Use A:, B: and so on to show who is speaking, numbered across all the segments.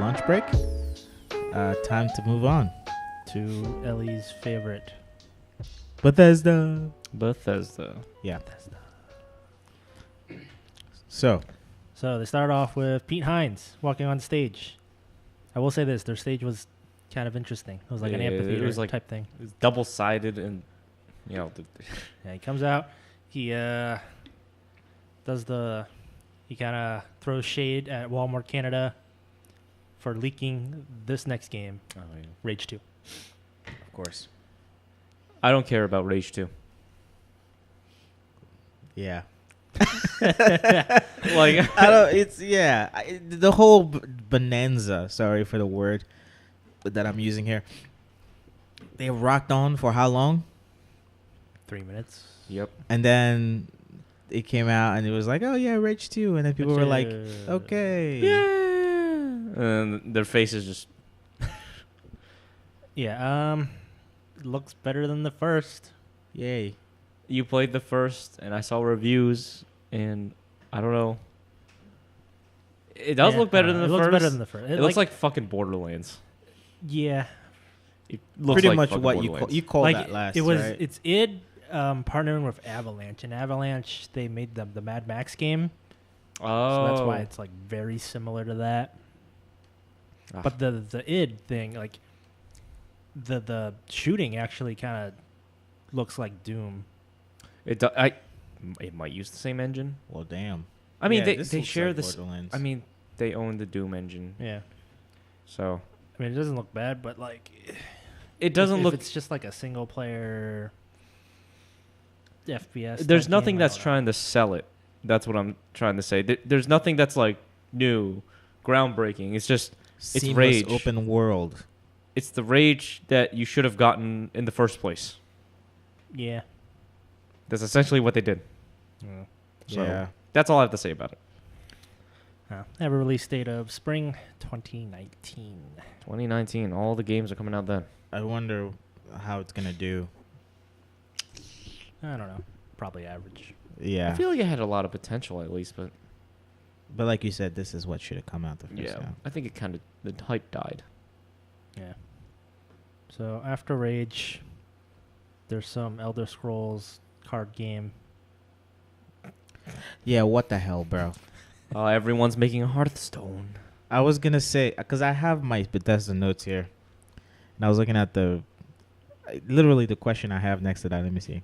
A: lunch break. Time to move on
B: To Ellie's favorite.
A: Bethesda. Yeah.
B: Bethesda.
A: So
B: So they start off with Pete Hines walking on stage. I will say this: their stage was kind of interesting. It was like an amphitheater type thing.
C: It was double-sided, and
B: Yeah, he comes out. He he kind of throws shade at Walmart Canada for leaking this next game, Rage 2.
C: of course. I don't care about Rage 2.
A: yeah.
C: Like
A: I don't. It's the whole bonanza. Sorry for the word that I'm using here. They rocked on for how long?
B: 3 minutes.
C: Yep.
A: And then it came out and it was like, oh yeah, Rage 2. And then people were like, okay.
C: Yeah. And their faces just.
B: Yeah. Looks better than the first.
A: Yay.
C: You played the first, and I saw reviews, and I don't know. It does look better than the first.
B: It looks better than the first.
C: It looks like fucking Borderlands.
B: Yeah.
C: It looks
A: Pretty
C: like
A: much
C: fucking
A: what
C: Borderlands.
A: you called
B: Like
A: that last.
B: it was.
A: right?
B: It's id partnering with Avalanche, and Avalanche they made the Mad Max game,
C: Oh.
B: so that's why it's like very similar to that.
C: Ah.
B: But the id thing, like the shooting actually kind of looks like Doom.
C: It might use the same engine.
A: Well, damn.
C: I mean,
A: Yeah, this
C: they
A: looks
C: share
A: like
C: this.
A: Borderlands.
C: I mean, they own the Doom engine,
B: Yeah.
C: so
B: I mean, it doesn't look bad, but like
C: it doesn't
B: if
C: look.
B: It's just like a single player FPS.
C: There's
B: type
C: nothing
B: game, I
C: that's
B: don't know.
C: trying to sell it. That's what I'm trying to say. There's nothing that's like new, groundbreaking. It's just
A: Seamless
C: Rage.
A: open world.
C: it's the Rage that you should have gotten in the first place.
B: Yeah.
C: That's essentially what they did. So
A: Yeah.
C: that's all I have to say about it.
B: They have a release date of spring 2019.
C: 2019, all the games are coming out then.
A: I wonder how it's gonna do.
B: I don't know. Probably average.
A: Yeah.
C: I feel like it had a lot of potential at least, but
A: But like you said, this is what should have come out the first
C: yeah,
A: time.
C: I think it kind of the hype died.
B: Yeah. So after Rage, there's some Elder Scrolls card game.
A: Yeah, what the hell, bro?
C: Everyone's making a Hearthstone.
A: I was gonna say, because I have my Bethesda notes here, and I was looking at literally the question I have next to that. Let me see.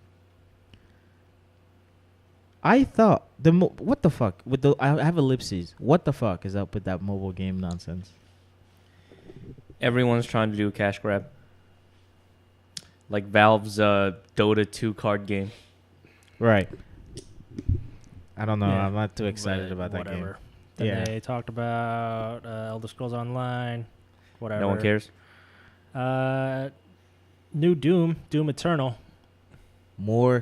A: I thought what the fuck with the I have ellipses. What the fuck is up with that mobile game nonsense?
C: Everyone's trying to do a cash grab. Like Valve's Dota 2 card game.
A: Right. I don't know.
B: Yeah,
A: I'm not too excited
B: but
A: about that
B: whatever.
A: game.
B: Then
A: Yeah.
B: they talked about Elder Scrolls Online. Whatever.
C: No one cares.
B: New Doom Eternal.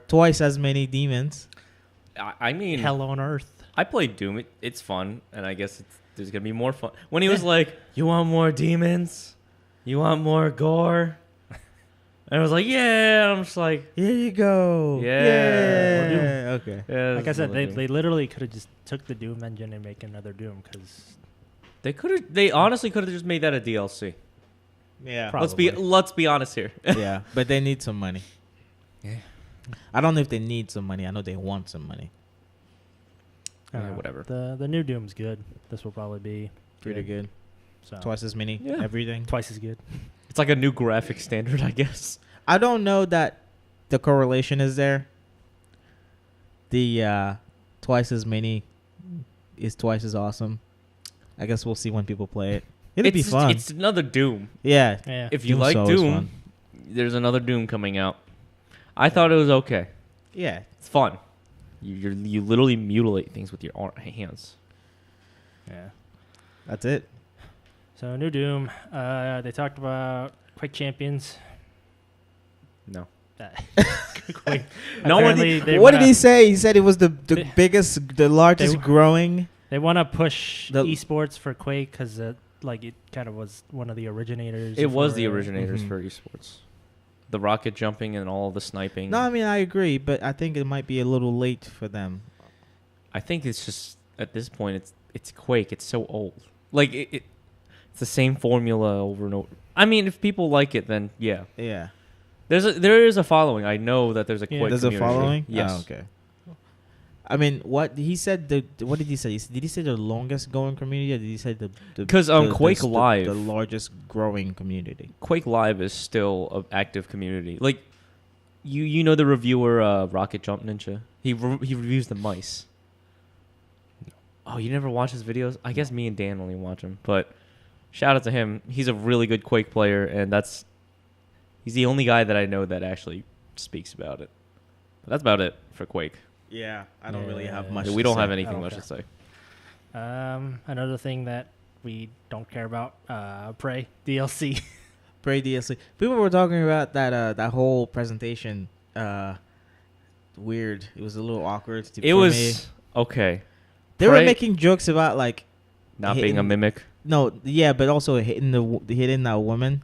A: Twice as many demons.
C: I mean,
B: Hell on Earth.
C: I played Doom. It's fun, and I guess there's gonna be more fun. When he was like, "You want more demons? You want more gore?" And I was like, "Yeah." I'm just like,
A: Here you go.
C: Yeah.
A: Okay.
C: yeah,
B: Like I
C: this
B: said,
C: is
B: they
C: what
B: they literally could have just took the Doom engine and make another Doom because
C: they could have. They honestly could have just made that a DLC.
A: Yeah.
B: Probably.
C: Let's be honest here.
A: Yeah, but they need some money.
C: Yeah.
A: I don't know if they need some money. I know they want some money.
C: Whatever.
B: The new Doom's good. This will probably be
A: Pretty good.
B: So
A: Twice as many.
C: Yeah.
A: Everything.
B: twice as good.
C: It's like a new graphic standard, I guess.
A: I don't know that the correlation is there. The twice as many is twice as awesome. I guess we'll see when people play it. It'll be fun.
C: It's another Doom.
A: Yeah.
B: Yeah.
C: If you
A: Doom's
C: like
A: always
C: Doom,
A: fun.
C: there's another Doom coming out. I thought it was okay.
A: Yeah.
C: It's fun. You literally mutilate things with your hands.
B: Yeah.
A: That's it.
B: So new Doom. They talked about Quake Champions.
C: No.
B: Quake.
A: No one.
B: Apparently they
A: What did
B: wanna-
A: he say? He said it was the
B: They-
A: biggest, the largest
B: they-
A: growing.
B: They want to push
A: The-
B: esports for Quake because it kind of was one of the originators.
C: It was
B: for
C: the
B: it.
C: originators
A: Mhm.
C: for esports. The rocket jumping and all the sniping.
A: No, I mean I agree, but I think it might be a little late for them.
C: I think it's just at this point it's Quake. It's so old. Like It's the same formula over and over. I mean, if people like it, then yeah.
A: Yeah.
C: There is a following. I know that there's a
B: Yeah.
C: Quake
A: There's a
C: community.
A: following.
C: Yes.
A: Oh, okay. I mean, what he said. What did he say? Did he say the longest growing community, or did he say the?
C: 'Cause, Quake Live-
A: the largest growing community.
C: Quake Live is still an active community. Like, you know the reviewer Rocket Jump Ninja. He reviews the mice. Oh, you never watch his videos? I guess me and Dan only watch him. But shout out to him. He's a really good Quake player, and he's the only guy that I know that actually speaks about it. But that's about it for Quake.
A: Yeah, I don't really have
B: Yeah.
A: much.
C: We
A: to
C: don't
A: say.
C: have anything
B: Oh,
C: much
B: okay.
C: to say.
B: Another thing that we don't care about, Prey DLC.
A: Prey DLC. People were talking about that whole presentation. Weird. It was a little awkward.
C: It
A: for
C: was
A: me.
C: okay.
A: They were
C: Prey-
A: making jokes about like
C: Not being a
A: hitting-
C: mimic.
A: no, yeah, but also hitting that woman.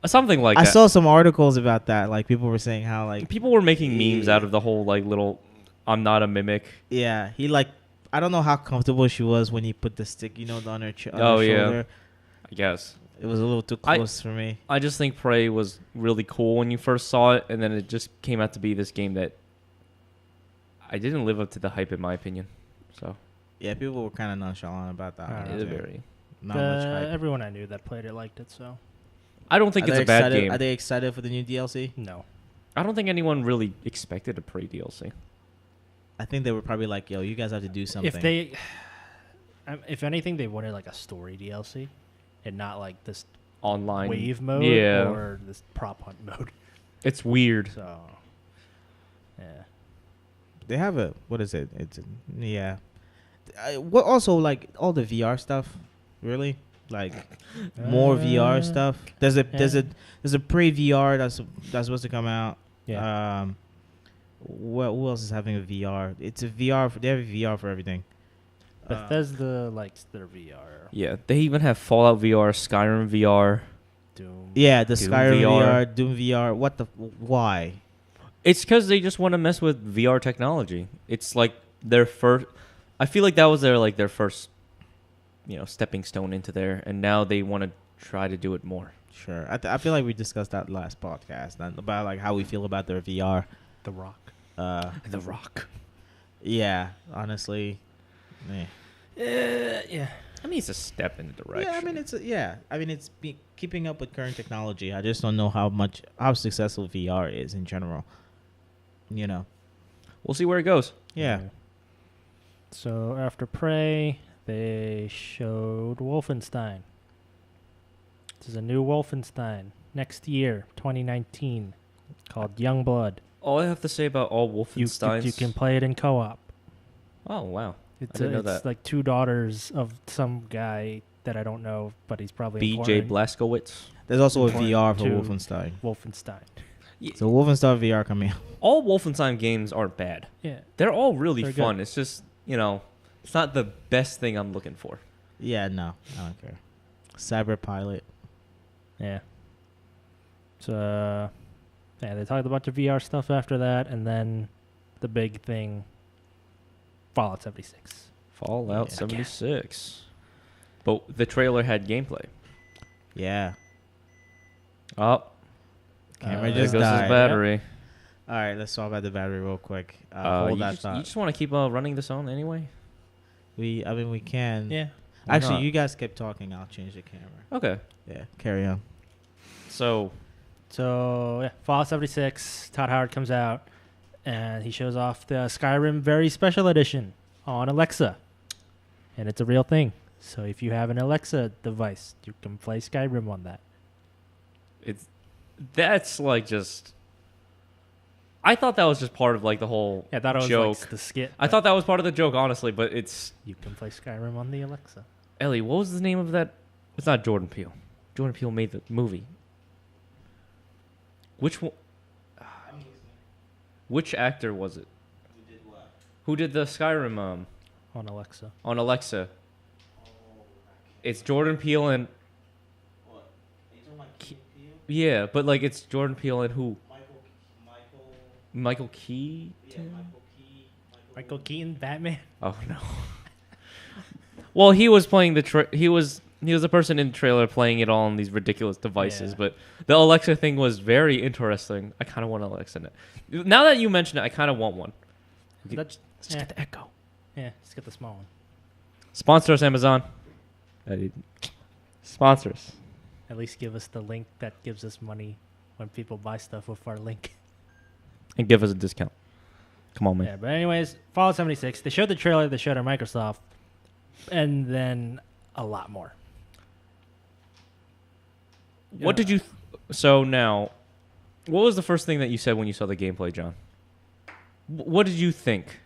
C: Something like
A: I
C: that.
A: saw some articles about that. Like people were saying how like
C: People were making memes out of the whole like little I'm not a mimic.
A: yeah, he like I don't know how comfortable she was when he put the sticky note on her, on
C: Oh,
A: her
C: yeah.
A: shoulder.
C: I guess.
A: It was a little too close for me.
C: I just think Prey was really cool when you first saw it, and then it just came out to be this game that I didn't live up to the hype, in my opinion. So
A: Yeah, people were kind of nonchalant about that. one,
C: it's
A: too.
C: very.
A: Not much hype.
B: Everyone I knew that played it liked it, so
C: I don't think
A: Are
C: it's
A: they
C: a bad
A: excited-
C: game.
A: Are they excited for the new DLC?
B: no.
C: I don't think anyone really expected a Prey DLC.
A: I think they were probably like, "Yo, you guys have to do something."
B: If they, if anything, they wanted like a story DLC, and not like this
C: Online
B: wave mode
C: Yeah,
B: or this prop hunt mode.
C: it's weird.
B: So, yeah.
A: They have a what is it? It's yeah. What also like all the VR stuff, really like more VR stuff. There's a pre VR that's supposed to come out.
B: Yeah.
A: Who else is having a VR? It's a VR. They have a VR for everything.
B: Bethesda likes their VR.
C: Yeah, they even have Fallout VR, Skyrim VR.
B: Doom.
A: Yeah, the
C: Doom
A: Skyrim
C: VR.
A: VR, Doom VR. What the? Why?
C: It's because they just want to mess with VR technology. It's like their first. I feel like that was their first, stepping stone into there, and now they want to try to do it more.
A: Sure. I feel like we discussed that last podcast about like how we feel about their VR.
B: The Rock.
C: The Rock.
A: Yeah, honestly.
B: Yeah.
C: I mean, it's a step in the direction.
A: Yeah, I mean it's keeping up with current technology. I just don't know how successful VR is in general.
C: We'll see where it goes.
A: Yeah.
B: So after Prey, they showed Wolfenstein. This is a new Wolfenstein next year, 2019, called Youngblood.
C: All I have to say about all
B: You
C: Wolfensteins.
B: can play it in co-op.
C: Oh wow!
B: It's
C: didn't know
B: it's
C: that.
B: like two daughters of some guy that I don't know, but he's probably
C: B.J.
B: important.
C: Blazkowicz.
A: There's also a
B: Important
A: VR for
B: to-
A: Wolfenstein.
B: Wolfenstein.
A: So Wolfenstein VR coming out.
C: All Wolfenstein games aren't bad.
B: Yeah.
C: They're all really
B: They're
C: fun.
B: good.
C: It's just it's not the best thing I'm looking for.
A: Yeah, no, I don't care. Cyber Pilot.
B: Yeah. So, yeah, they talked a bunch of VR stuff after that, and then the big thing, Fallout 76.
C: Fallout
A: Yeah.
C: 76. But the trailer had gameplay.
A: Yeah.
C: Oh,
A: Camera
B: there
C: there
A: just
C: goes
A: died.
C: his battery.
A: All right, let's talk about the battery real quick. Hold
C: You
A: that
C: just,
A: thought.
C: you just want to keep running this on anyway?
A: We can.
B: Yeah.
C: Why
A: Actually,
C: not?
A: you guys kept talking. I'll change the camera.
C: Okay.
A: Yeah, carry on.
C: So,
B: So, yeah, Fallout 76, Todd Howard comes out, and he shows off the Skyrim Very Special Edition on Alexa. And it's a real thing. So if you have an Alexa device, you can play Skyrim on that.
C: that's like just... I thought that was just part of like the whole
B: Yeah, that was
C: joke.
B: like the skit.
C: I thought that was part of the joke, honestly, but it's...
B: You can play Skyrim on the Alexa.
C: Ellie, what was the name of that? It's not Jordan Peele. Jordan Peele made the movie. Which one? Which actor was it? Who did the Skyrim
B: On Alexa.
C: on Alexa? It's Jordan Peele and... Yeah, but like it's Jordan Peele and who? Michael Keaton?
B: Michael Keaton, Batman.
C: Oh no. Well, he was playing he was He was a person in the trailer playing it all on these ridiculous devices,
B: Yeah.
C: but the Alexa thing was very interesting. I kind of want Alexa in it. Now that you mention it, I kind of want one.
B: That's,
C: Let's get the Echo.
B: yeah, let's get the small one.
C: Sponsor us, Amazon. Sponsors.
B: At least give us the link that gives us money when people buy stuff with our link.
C: And give us a discount. Come on, man.
B: Yeah, but anyways, Fallout 76. They showed the trailer. They showed our Microsoft, and then a lot more.
C: What did you... So now, what was the first thing that you said when you saw the gameplay, John? What did you think?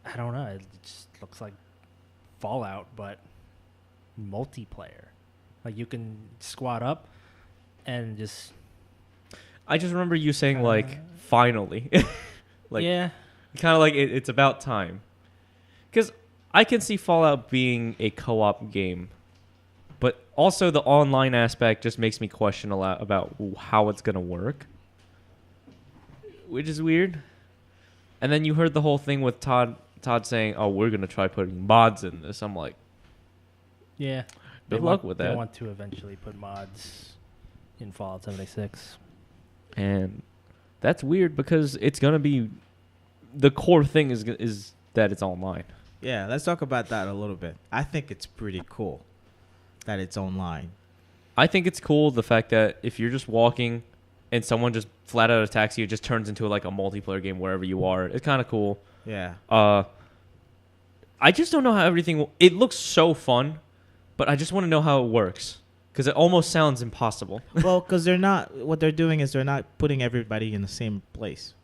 B: I don't know. It just looks like Fallout, but multiplayer. Like you can squat up and just...
C: I just remember you saying, like, finally. Like,
B: yeah.
C: kind of like it's about time. Because I can see Fallout being a co-op game, but also the online aspect just makes me question a lot about how it's going to work, which is weird. And then you heard the whole thing with Todd saying, oh, we're going to try putting mods in this. I'm like,
B: Yeah.
C: good luck with
B: They
C: that.
B: want to eventually put mods in Fallout 76.
C: And that's weird because it's going to be... The core thing is that it's online.
A: Yeah, let's talk about that a little bit. I think it's pretty cool that it's online.
C: I think it's cool the fact that if you're just walking and someone just flat out attacks you, it just turns into like a multiplayer game wherever you are. It's kind of cool.
A: Yeah.
C: I just don't know how everything... It looks so fun, but I just want to know how it works. Because it almost sounds impossible.
A: Well, because they're not... What they're doing is they're not putting everybody in the same place.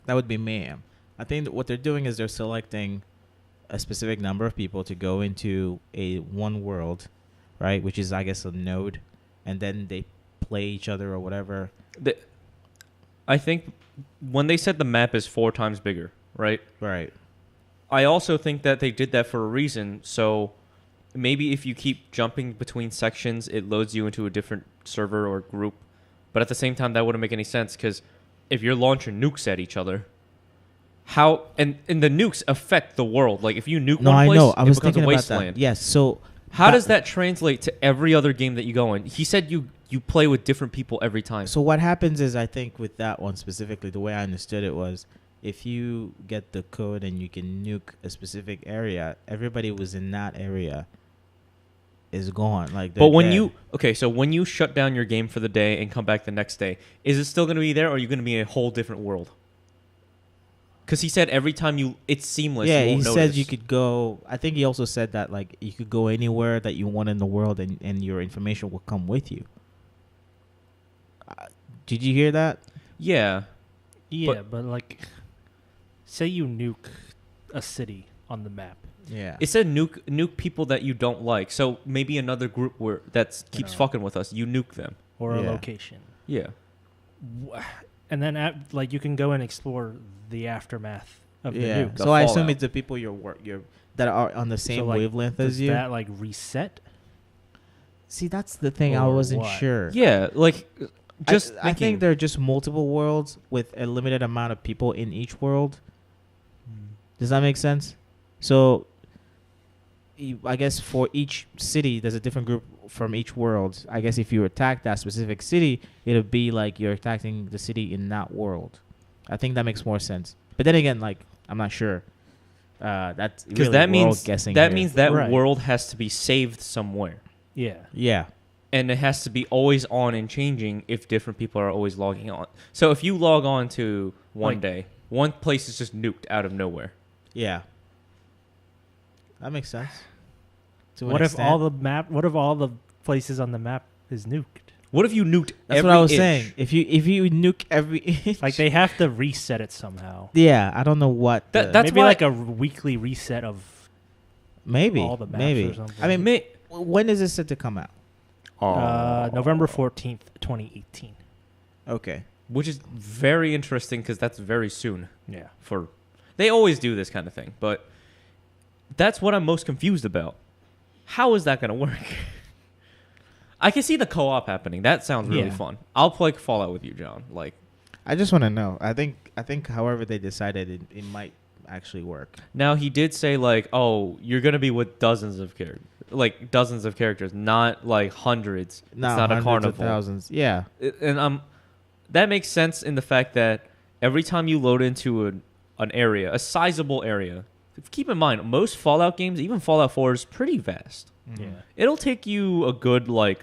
A: That would be mayhem. I think that what they're doing is they're selecting a specific number of people to go into a one world, right? Which is, I guess, a node. And then they play each other or whatever.
C: I think when they said the map is 4 times bigger, right?
A: Right.
C: I also think that they did that for a reason. So maybe if you keep jumping between sections, it loads you into a different server or group. But at the same time, that wouldn't make any sense because if you're launching nukes at each other, how... And the nukes affect the world. Like if you nuke one place,
A: I was
C: it becomes
A: thinking
C: a
A: about
C: wasteland.
A: that. Yes, so...
C: How does that translate to every other game that you go in? He said you play with different people every time.
A: So what happens is, I think with that one specifically, the way I understood it was, if you get the code and you can nuke a specific area, everybody was in that area is gone. Like,
C: but when
A: dead.
C: so when you shut down your game for the day and come back the next day, is it still going to be there, or are you going to be in a whole different world? Because he said every time it's seamless.
A: Yeah,
C: you won't
A: he
C: notice.
A: said you could go. I think he also said that like you could go anywhere that you want in the world, and your information will come with you. Did you hear that?
C: Yeah.
B: Yeah, but like, say you nuke a city on the map.
A: Yeah.
C: It said nuke people that you don't like. So maybe another group that keeps
B: No.
C: fucking with us. You nuke them.
B: Or a
A: Yeah.
B: location.
C: Yeah.
B: And then, like, you can go and explore the aftermath of the
A: Yeah.
B: nuke.
A: So I assume
C: fallout.
A: it's the people you're that are on the same
B: So, like,
A: wavelength
B: does
A: as you.
B: that, like, reset?
A: See, that's the thing. I
B: Or
A: wasn't
B: what?
A: sure.
C: Yeah, like just
A: I think there are just multiple worlds with a limited amount of people in each world. Does that make sense? So, I guess for each city, there's a different group from each world. I guess if you attack that specific city, it'll be like you're attacking the city in that world. I think that makes more sense. But then again, like, I'm not sure. That's
C: because
A: really
C: that means
A: guessing
C: that
A: here.
C: means that
B: Right.
C: world has to be saved somewhere.
B: Yeah.
A: Yeah.
C: And it has to be always on and changing if different people are always logging on. So if you log on to one
B: Like-
C: day, one place is just nuked out of nowhere.
A: Yeah. That makes sense. To an
B: What if
A: extent.
B: What if all the places on the map is nuked?
C: What if you nuked
A: That's
C: every
A: what I was
C: inch?
A: saying. If you nuke every inch,
B: Like, they have to reset it somehow.
A: yeah, I don't know what.
C: That's
B: Maybe
C: why-
B: like a weekly reset of
A: maybe
B: all the maps
A: maybe.
B: or something.
A: I mean, when is this set to come out?
B: November 14th, 2018.
A: Okay.
C: Which is very interesting because that's very soon.
B: Yeah.
C: They always do this kind of thing, but that's what I'm most confused about. How is that going to work? I can see the co-op happening. That sounds really
B: Yeah.
C: fun. I'll play Fallout with you, John. Like,
A: I just want to know. I think however they decided it might actually work.
C: Now he did say like, oh, you're gonna be with dozens of characters, not like hundreds.
A: No,
C: it's not a
A: hundreds of
C: carnival.
A: thousands. Yeah.
C: And that makes sense in the fact that every time you load into an area, a sizable area. Keep in mind, most Fallout games, even Fallout 4, is pretty vast.
B: Yeah.
C: It'll take you a good It'll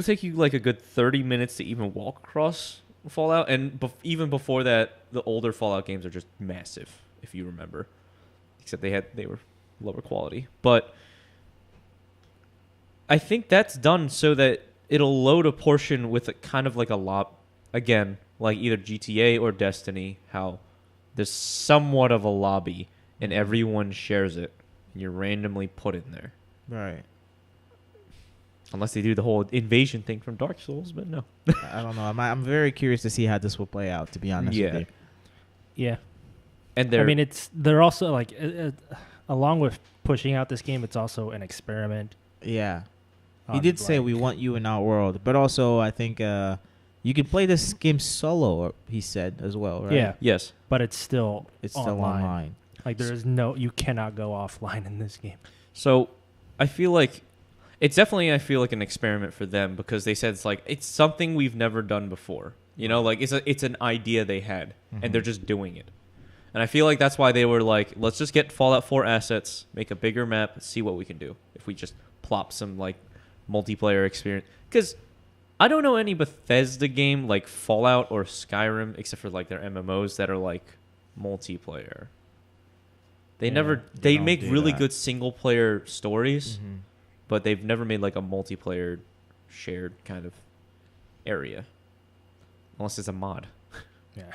C: take you like a good 30 minutes to even walk across Fallout, and even before that, the older Fallout games are just massive, if you remember. Except they were lower quality. But I think that's done so that it'll load a portion with kind of like a lot, again, like either GTA or Destiny, how there's somewhat of a lobby and everyone shares it and you're randomly put in there.
A: Right.
C: Unless they do the whole invasion thing from Dark Souls, but no.
A: I don't know. I'm very curious to see how this will play out, to be honest with you.
B: Yeah.
C: And
B: I mean, they're also like, along with pushing out this game, it's also an experiment.
A: Yeah. He did say we want you in our world, but also I think you can play this game solo, he said as well, right?
B: Yeah.
C: Yes.
B: But it's still
A: online.
B: Like you cannot go offline in this game.
C: So I feel like it's definitely, an experiment for them, because they said it's something we've never done before. You know, like it's an idea they had, and they're just doing it. And I feel like that's why they were like, let's just get Fallout 4 assets, make a bigger map, see what we can do. If we just plop some like multiplayer experience, because I don't know any Bethesda game like Fallout or Skyrim, except for like their MMOs that are like multiplayer. They make really good single player stories, but they've never made like a multiplayer shared kind of area, unless it's a mod.
B: Yeah.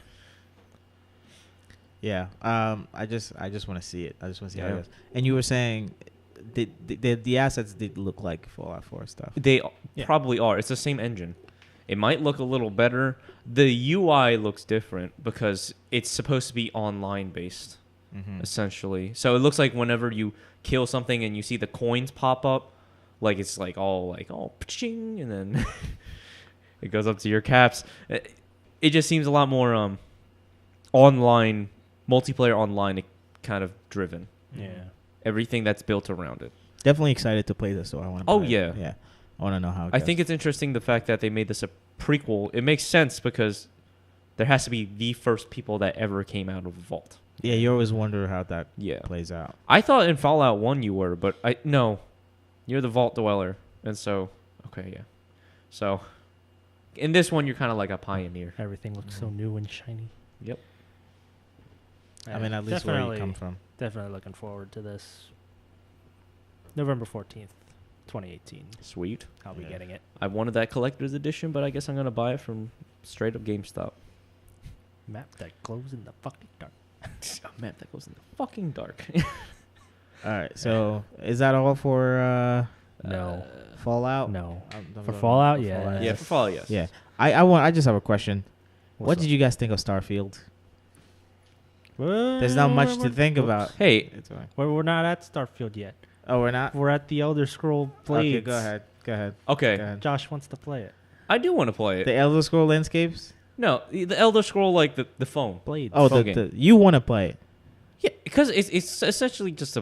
A: Yeah. I just want to see it. I just want to see how it goes. And you were saying the assets did look like Fallout 4 stuff.
C: They probably are. It's the same engine. It might look a little better. The UI looks different because it's supposed to be online based, essentially. So it looks like whenever you kill something and you see the coins pop up, like it's like all pching, and then it goes up to your caps. It just seems a lot more online, multiplayer online kind of driven.
B: Yeah.
C: Everything that's built around it.
A: Definitely excited to play this, though. I want to.
C: Oh,
A: play
C: yeah.
A: It. Yeah. I want to know how it
C: I
A: goes.
C: think it's interesting the fact that they made this a prequel. It makes sense because there has to be the first people that ever came out of the vault.
A: Yeah, you always wonder how that plays out.
C: I thought in Fallout 1 you were, but no. You're the vault dweller. And so, okay, yeah. So, in this one, you're kind of like a pioneer.
B: Everything looks so new and shiny.
C: Yep.
A: I mean, at least where you come from.
B: Definitely looking forward to this. November 14th, 2018.
C: Sweet.
B: I'll be getting it.
C: I wanted that collector's edition, but I guess I'm going to buy it from straight up GameStop.
B: Map that glows in the fucking dark.
C: A map that goes in the fucking dark.
A: All right. So, is that all for
B: No.
A: Fallout?
B: No.
A: I'm
B: For
A: going
B: Fallout,
A: for
B: yeah.
A: Fallout,
C: Yeah, for Fallout, yes.
A: Yeah. I just have a question. What
B: What's
A: did you guys think of Starfield? There's not much to think about.
C: Hey,
A: It's fine.
B: We're not at Starfield yet.
A: Oh, we're not?
B: We're at the Elder Scroll Blades.
A: Okay, go ahead.
C: okay.
A: Go ahead.
B: Josh wants to play it.
C: I do want to play it.
A: The Elder Scroll Landscapes?
C: No, the Elder Scroll, like the phone.
B: Blades.
A: Oh,
C: Phone game.
A: you want to play it?
C: Yeah, because it's essentially just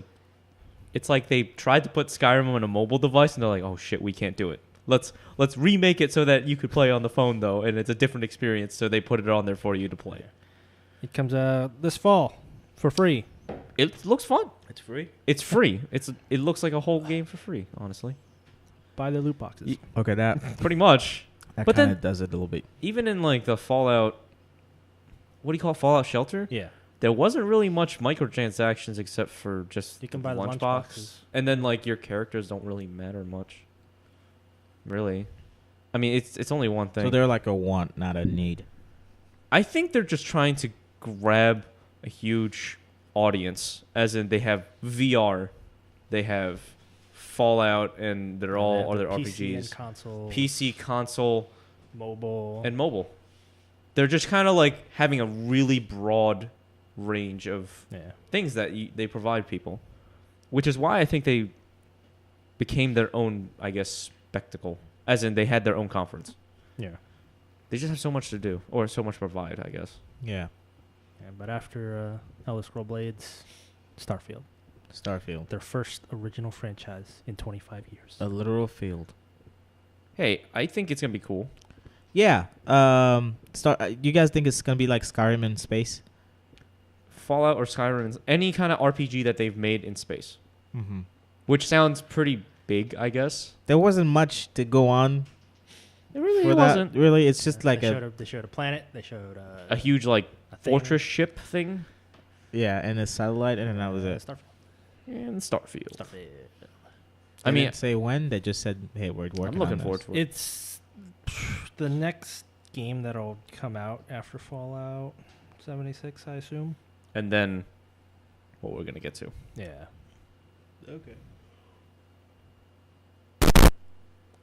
C: it's like they tried to put Skyrim on a mobile device and they're like, oh shit, we can't do it. Let's remake it so that you could play on the phone though, and it's a different experience. So they put it on there for you to play.
B: It comes this fall for free.
C: It looks fun.
A: It's free.
C: It's free. It looks like a whole game for free. Honestly,
B: Buy the loot boxes.
A: Okay, that
C: pretty much.
A: but
C: But
A: kind
C: then-
A: of does it a little bit.
C: Even in like the Fallout, what do you call it, Fallout Shelter?
B: Yeah.
C: There wasn't really much microtransactions except for just
B: You can buy the lunch
C: lunchbox,
B: boxes.
C: and then like your characters don't really matter much. Really, I mean it's only one thing.
A: So they're like a want, not a need.
C: I think they're just trying to grab a huge audience, as in they have VR, they have Fallout, and they're all other
B: PC and
C: RPGs,
B: console,
C: PC, console,
B: mobile,
C: and mobile. They're just kind of like having a really broad range of things that they provide people, which is why I think they became their own, I guess, spectacle, as in they had their own conference.
B: Yeah.
C: They just have so much to do, or so much to provide, I guess.
A: Yeah.
B: Yeah, but after Elder Scroll Blades,
A: Starfield.
B: their first original franchise in 25 years.
A: A literal field.
C: Hey, I think it's gonna be cool.
A: Yeah. You guys think it's gonna be like Skyrim in space?
C: Fallout or Skyrim, any kind of RPG that they've made in space,
A: Mm-hmm.
C: which sounds pretty big, I guess.
A: There wasn't much to go on
C: It really
A: for that.
C: wasn't
A: Really, it's just like
B: they showed a planet. They showed
C: a huge like
B: a thing.
C: fortress ship thing,
A: and a satellite, and then that was it.
C: and Starfield.
B: Starfield.
C: I
A: They
C: mean,
A: didn't say when. They just said, "Hey, we're working."
C: I'm looking
A: on
C: forward
A: this.
C: to it.
B: It's the next game that'll come out after Fallout 76, I assume.
C: And then, what we're gonna get to.
B: Yeah.
A: Okay.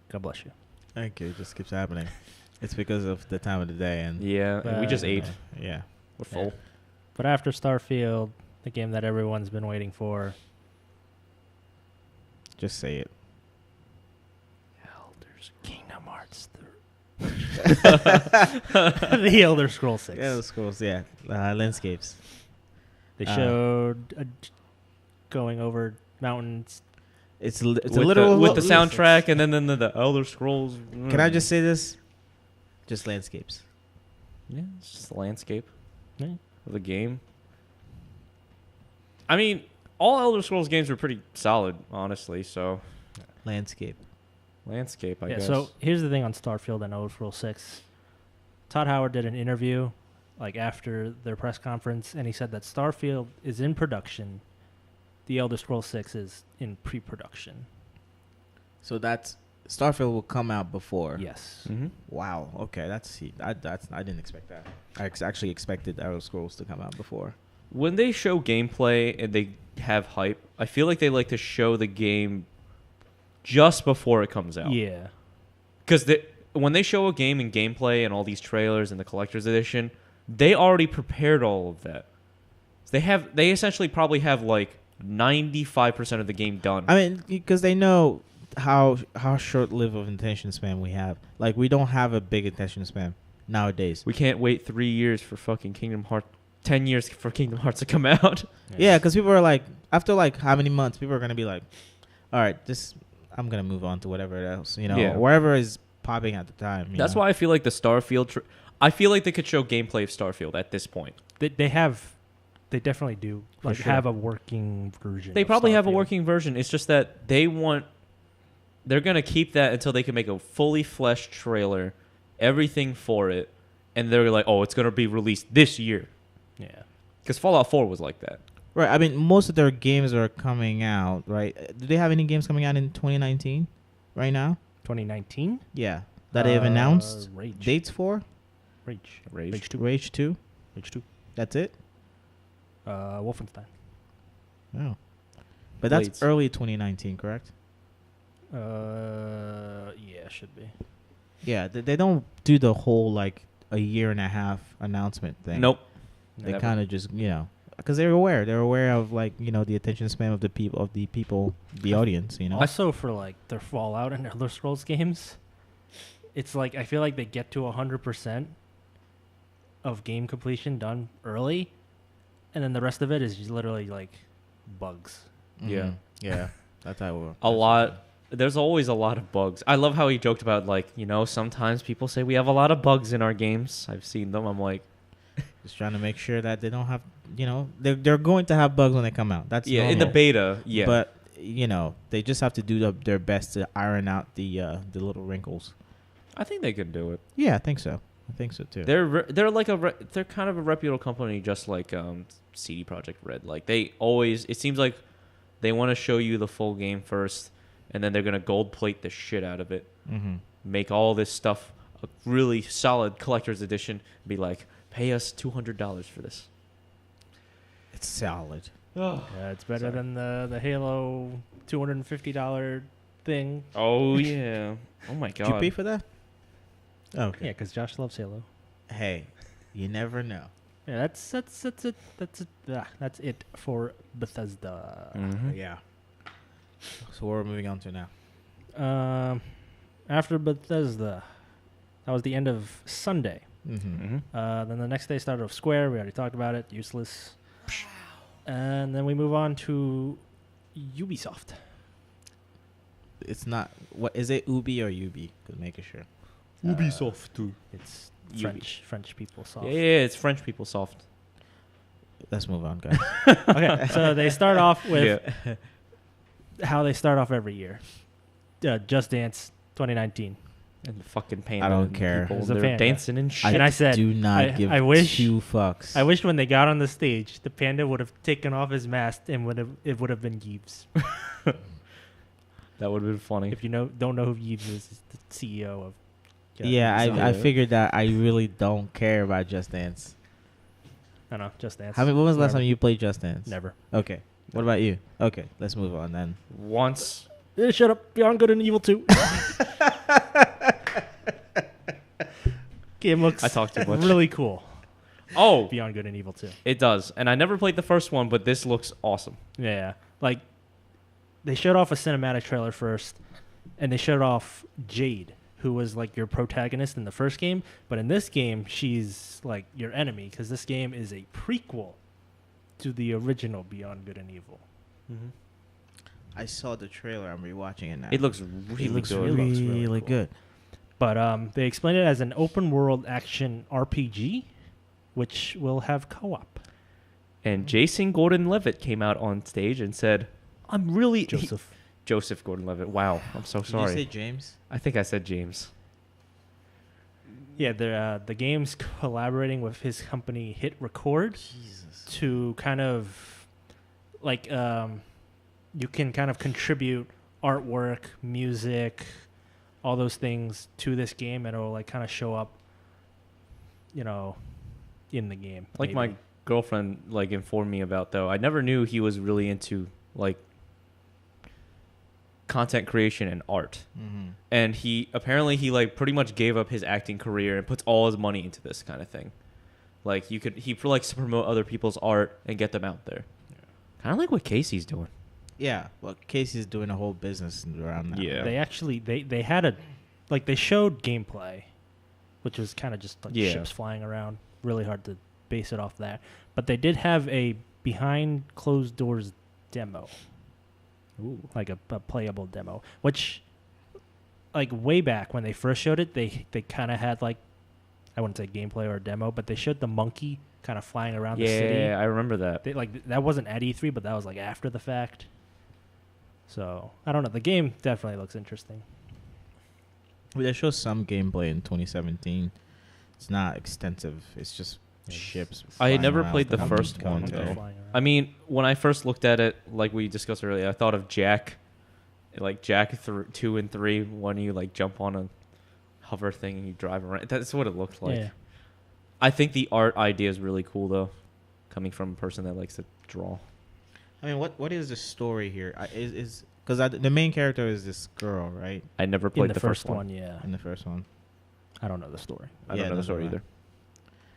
B: God bless you.
A: Thank you. It just keeps happening. It's because of the time of the day, and
C: Yeah, and we just ate.
A: Yeah.
C: We're full.
B: But after Starfield, the game that everyone's been waiting for,
A: Just say it.
B: Kingdom Hearts 3. The Elder Scrolls 6.
A: Yeah, the schools. Yeah, landscapes.
B: They showed going over mountains.
A: It's a
C: With
A: literal
C: with the soundtrack, and then the Elder Scrolls.
A: Can I just say this? Just landscapes.
C: Yeah, it's just the landscape
B: Yeah.
C: of the game. I mean, all Elder Scrolls games were pretty solid, honestly. So
A: Landscape.
C: landscape, I
B: Yeah,
C: guess.
B: so here's the thing on Starfield and Elder Scrolls 6. Todd Howard did an interview like after their press conference, and he said that Starfield is in production. The Elder Scrolls 6 is in pre-production.
A: So that's Starfield will come out before.
B: Yes.
C: Mm-hmm.
A: Wow. Okay, that's I didn't expect that. I actually expected Elder Scrolls to come out before.
C: When they show gameplay and they have hype, I feel like they like to show the game just before it comes out.
B: Yeah.
C: Because when they show a game in gameplay and all these trailers and the collector's edition, they already prepared all of that. They essentially probably have like 95% of the game done.
A: I mean, because they know how short-lived of attention span we have. Like, we don't have a big attention span nowadays.
C: We can't wait 3 years for fucking Kingdom Hearts, 10 years for Kingdom Hearts to come out.
A: Yeah, because people are like, after like how many months, people are gonna be like, all right, I'm gonna move on to whatever else,
C: Yeah.
A: wherever is popping at the time.
C: That's why I feel like the Starfield. I feel like they could show gameplay of Starfield at this point.
B: They definitely do
C: For sure.
B: have a working version.
C: They
B: of
C: probably have a
B: Starfield.
C: working version. It's just that they're gonna keep that until they can make a fully fleshed trailer, everything for it, and they're like, oh, it's gonna be released this year.
B: Yeah.
C: Because Fallout 4 was like that.
A: Right. I mean, most of their games are coming out. Right. Do they have any games coming out in 2019? Right now?
B: 2019.
A: Yeah. That they have announced
B: Rage.
A: dates for.
B: Rage.
C: Rage.
B: Rage 2.
A: Rage 2.
B: Rage 2.
A: That's it.
B: Wolfenstein.
A: Oh. But that's
C: Blades.
A: early 2019, correct?
B: Yeah, should be.
A: Yeah. They don't do the whole like a year and a half announcement thing.
C: Nope.
A: They
C: Never.
A: kind of just because they're aware of like the attention span of the people, the audience.
B: Also, for like their Fallout and Elder Scrolls games, it's like I feel like they get to 100% of game completion done early, and then the rest of it is just literally like bugs.
C: Yeah.
A: Yeah. That's how it works.
C: A lot. There's always a lot of bugs. I love how he joked about like sometimes people say we have a lot of bugs in our games. I've seen them. I'm like,
A: Just trying to make sure that they don't have, they're going to have bugs when they come out. That's
C: yeah, in the
A: normal.
C: beta, yeah.
A: But they just have to do their best to iron out the little wrinkles.
C: I think they could do it.
A: Yeah, I think so. I think so too.
C: They're like they're kind of a reputable company, just like CD Projekt Red. Like it seems like they want to show you the full game first, and then they're gonna gold plate the shit out of it,
A: Mm-hmm.
C: make all this stuff a really solid collector's edition. Be like, pay us $200 for this.
A: It's solid.
B: Yeah, it's better than the Halo $250 thing.
C: Oh yeah. Oh my god.
A: Did you pay for that? Okay.
B: Yeah, because Josh loves Halo.
A: Hey, you never know.
B: Yeah, that's it. That's it for Bethesda.
C: Mhm.
A: Yeah. So what are we moving on to now?
B: After Bethesda, that was the end of Sunday.
A: Mm-hmm.
B: Then the next day started with Square. We already talked about it. Useless. And then we move on to Ubisoft.
A: It's not. What is it? Ubi or Ubi? Could make sure.
C: Ubisoft too.
B: It's
C: Ubi.
B: French people soft.
C: Yeah, it's French people soft.
A: Let's move on, guys.
B: Okay, so they start off with how they start off every year. Just Dance 2019.
C: And the fucking pain.
A: I don't care.
C: People,
B: As a
C: they're
B: fan,
C: dancing and shit.
B: And I said,
A: do not give
B: I wish,
A: two fucks.
B: I wish when they got on the stage, the panda would have taken off his mask and it would have been Yves.
C: That would have been funny.
B: If you don't know who Yves is, it's the CEO of.
A: Yeah,
B: Ubisoft.
A: I figured that I really don't care about Just Dance.
B: I know, Just Dance.
A: When was the last
B: Whatever.
A: time you played Just Dance?
B: Never.
A: Okay. What about you? Okay, let's move on then.
C: Once.
B: Shut up. Beyond Good and Evil 2. Game looks
C: I talk too much.
B: really cool.
C: Oh,
B: Beyond Good and Evil 2.
C: it does. And I never played the first one, but this looks awesome.
B: Yeah. Like, they showed off a cinematic trailer first, and they showed off Jade, who was, like, your protagonist in the first game. But in this game, she's, like, your enemy, because this game is a prequel to the original Beyond Good and Evil.
C: Mm-hmm.
A: I saw the trailer. I'm rewatching it now.
C: It looks really
A: looks
C: good.
B: really-
A: really,
B: really cool.
A: good.
B: But they explained it as an open-world action RPG, which will have co-op.
C: And Jason Gordon-Levitt came out on stage and said, I'm really...
B: Joseph.
C: Gordon-Levitt. Wow. I'm so
A: Did
C: sorry.
A: you say James?
C: I think I said James.
B: Yeah, the game's collaborating with his company Hit Record
A: Jesus.
B: to kind of, like, you can kind of contribute artwork, music, all those things to this game, and it'll, like, kind of show up, in the game.
C: Like
B: maybe.
C: my girlfriend, like, informed me about, though. I never knew he was really into, like, content creation and art.
A: Mm-hmm.
C: And he like pretty much gave up his acting career and puts all his money into this kind of thing. Like he likes to promote other people's art and get them out there. Yeah. Kind of like what Casey's doing.
A: Yeah, well, Casey's doing a whole business around that.
C: Yeah.
B: They actually they had they showed gameplay, which was kind of just like ships flying around. Really hard to base it off that. But they did have a behind closed doors demo.
C: Ooh.
B: Like a playable demo, which, like, way back when they first showed it, they kind of had, like, I wouldn't say gameplay or a demo, but they showed the monkey kind of flying around the city.
C: Yeah, I remember that.
B: They, like, that wasn't at E3, but that was, like, after the fact. So I don't know. The game definitely looks interesting.
A: They showed some gameplay in 2017. It's not extensive. It's just ships.
C: I had
A: flying
C: never
A: around
C: played the
A: and
C: first
A: going
C: one,
A: to-
C: though.
B: Flying around.
C: I mean, when I first looked at it, like we discussed earlier, I thought of Jack, like Jack 2 and 3, when you like jump on a hover thing and you drive around. That's what it looked like.
B: Yeah.
C: I think the art idea is really cool, though, coming from a person that likes to draw.
A: I mean, what is the story here? Is because the main character is this girl, right?
C: I never
B: In
C: played
B: the
C: the
B: first
C: first one.
B: one, yeah.
A: In the first one.
B: I don't know the story.
C: I don't know the
A: neither
C: story
A: do I.
C: either.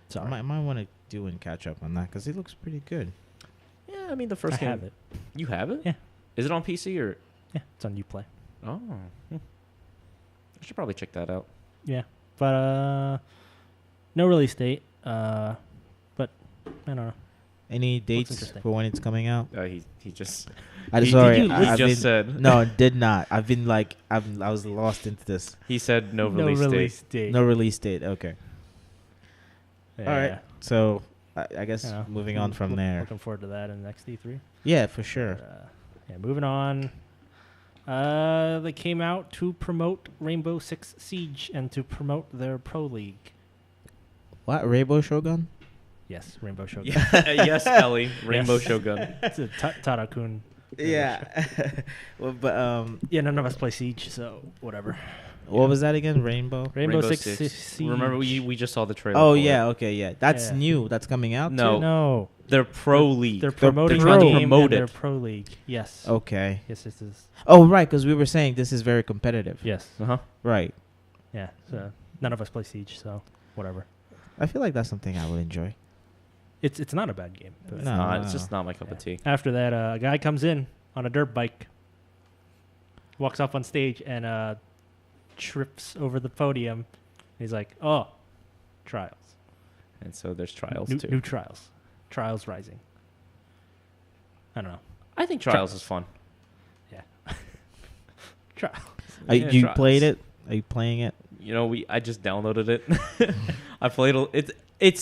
A: So I might want to do and catch up on that because it looks pretty good.
C: Yeah, I mean, the first
B: I
C: game.
B: have it.
C: You have it?
B: Yeah.
C: Is it on PC or?
B: Yeah, it's on Uplay.
C: Oh. I should probably check that out.
B: Yeah, but no release date. But I don't know.
A: Any dates
B: interesting?
A: for when it's coming out?
C: He just.
A: I'm
C: he,
A: sorry.
C: He
A: I've
C: just
A: been,
C: said.
A: no, did not. I've been like I was lost into this.
C: He said no release date.
B: date.
A: No release date. Okay.
B: Yeah.
A: All right. So I guess
B: You know,
A: moving on from there.
B: Looking forward to that in the next E3.
A: Yeah, for sure.
B: Yeah, moving on. They came out to promote Rainbow Six Siege and to promote their Pro League.
A: What Rainbow Shogun?
B: Yes, Rainbow Shogun.
C: Yes, Ellie. Rainbow
B: Yes.
C: Shogun.
B: It's a Tadakun.
A: Yeah. Well, but
B: Yeah, none of us play Siege, so whatever.
A: what was that again? Rainbow.
B: Rainbow Six Siege.
C: Remember, we just saw the trailer.
A: Oh
C: for
A: yeah.
C: it.
A: Okay. Yeah. That's
B: Yeah.
A: new. That's coming out.
C: No.
A: too?
B: No.
C: They're Pro League.
B: They're promoting
A: trying
B: the
A: to
B: game
C: promote
B: and their
C: it.
B: Pro League. Yes.
A: Okay.
B: Yes, this is.
A: Oh right, because we were saying this is very competitive.
B: Yes.
C: Uh-huh.
A: Right.
B: Yeah. So none of us play Siege, so whatever.
A: I feel like that's something I would enjoy.
B: It's not a bad game. But
A: No.
C: It's just not my cup of tea.
B: After that, a guy comes in on a dirt bike, walks off on stage, and trips over the podium. He's like, "Oh, Trials.
C: And so there's Trials too.
B: New Trials. Trials Rising. I don't know.
C: I think Trials is fun.
B: Yeah. Trials.
A: You
C: Trials.
A: played it? Are you playing it?
C: You know, I just downloaded it. I played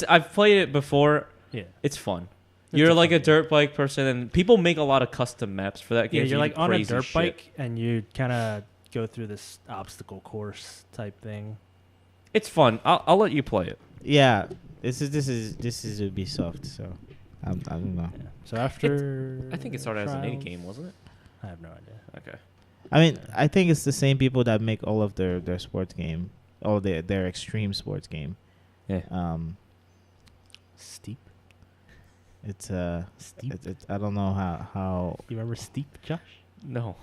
C: I've played it before.
B: Yeah.
C: It's fun.
B: It's
C: You're
B: a
C: like
B: fun
C: a
B: game.
C: dirt bike person, and people make a lot of custom maps for that game.
B: Yeah,
C: so
B: you're
C: you
B: like
C: do
B: on a
C: crazy
B: dirt
C: shit.
B: bike, and you kind of go through this obstacle course type thing.
C: It's fun. I'll let you play it.
A: Yeah. This is Ubisoft, so I don't know.
B: Yeah. So after,
C: I think it started as an indie
B: Trials-
C: game, wasn't it?
B: I have no idea.
C: Okay.
A: I mean, I think it's the same people that make all of their sports game, all their extreme sports game.
C: Yeah.
B: Steep.
A: It's
B: Steep.
A: it's I don't know how.
B: You remember Steep, Josh?
C: No.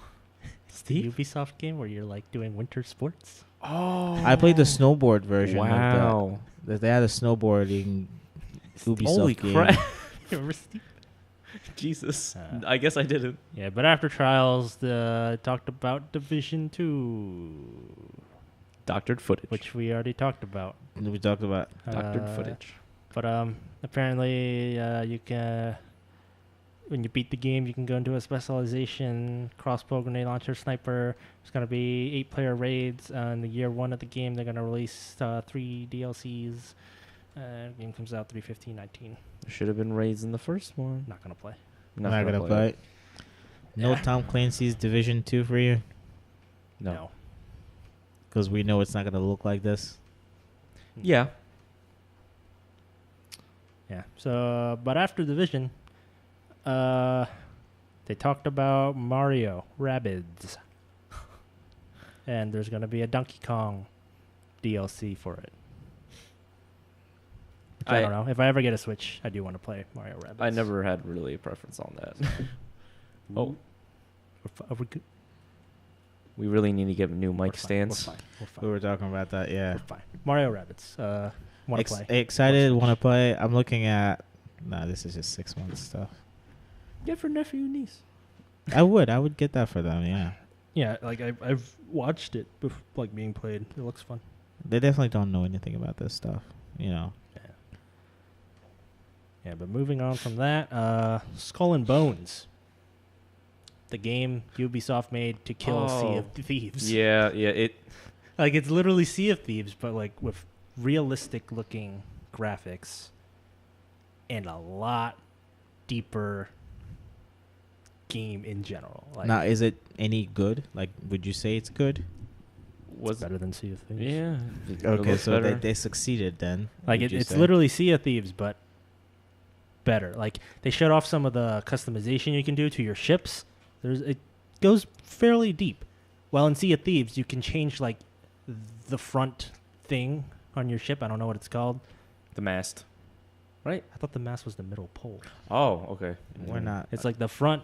B: It's the Ubisoft game where you're like doing winter sports.
C: Oh.
A: I played the snowboard version.
C: Wow.
A: Of they had a snowboarding Ubisoft
C: Holy
A: game.
C: crap.
B: You remember Steep?
C: Jesus.
B: Uh,
C: I guess I didn't.
B: Yeah, but after Trials, talked about Division 2,
C: Doctored footage.
B: which we already talked about.
A: We talked about.
C: Doctored footage.
B: But apparently you can, when you beat the game, you can go into a specialization, crossbow, grenade launcher, sniper. There's going to be 8-player raids. In the year 1 of the game, they're going to release 3 DLCs. Game comes out 3/15/19.
C: There should have been raids in the first one.
B: Not going to play.
A: Not gonna play. No
B: Yeah.
A: Tom Clancy's Division 2 for you,
C: No.
A: because we know it's not gonna look like this.
C: Yeah.
B: Yeah. So, but after Division, they talked about Mario Rabbids, and there's going to be a Donkey Kong DLC for it. Which I don't know. If I ever get a Switch, I do want to play Mario Rabbids.
C: I never had really a preference on that. Oh,
B: We're good.
C: we really need to get new mic
B: We're
C: stands.
B: fine. We're
A: We
B: fine.
A: were talking about that, yeah.
B: We're fine. Mario Rabbids. Want to play?
A: Excited,
B: Switch.
A: want to play. I'm looking at. Nah, this is just 6 months stuff.
C: Get for nephew and niece.
A: I would get that for them. Yeah,
B: Yeah, like I've watched it, like being played. It looks fun.
A: they definitely don't know anything about this stuff. You know.
B: Yeah, but moving on from that, Skull and Bones, the game Ubisoft made to kill Sea of Thieves.
C: Yeah.
B: Like it's literally Sea of Thieves, but like with realistic looking graphics and a lot deeper game in general. Like,
A: Now, is it any good? Like, would you say it's good?
B: it's better than Sea of Thieves.
C: Yeah.
A: Okay, so they succeeded then.
B: Like
A: would you
B: it's
A: say?
B: literally Sea of Thieves, but better. Like they showed off some of the customization you can do to your ships. It goes fairly deep. Well, in Sea of Thieves, you can change like the front thing on your ship. I don't know what it's called.
C: The mast. Right?
B: I thought the mast was the middle pole.
C: Oh, okay.
A: We're not.
B: It's like the front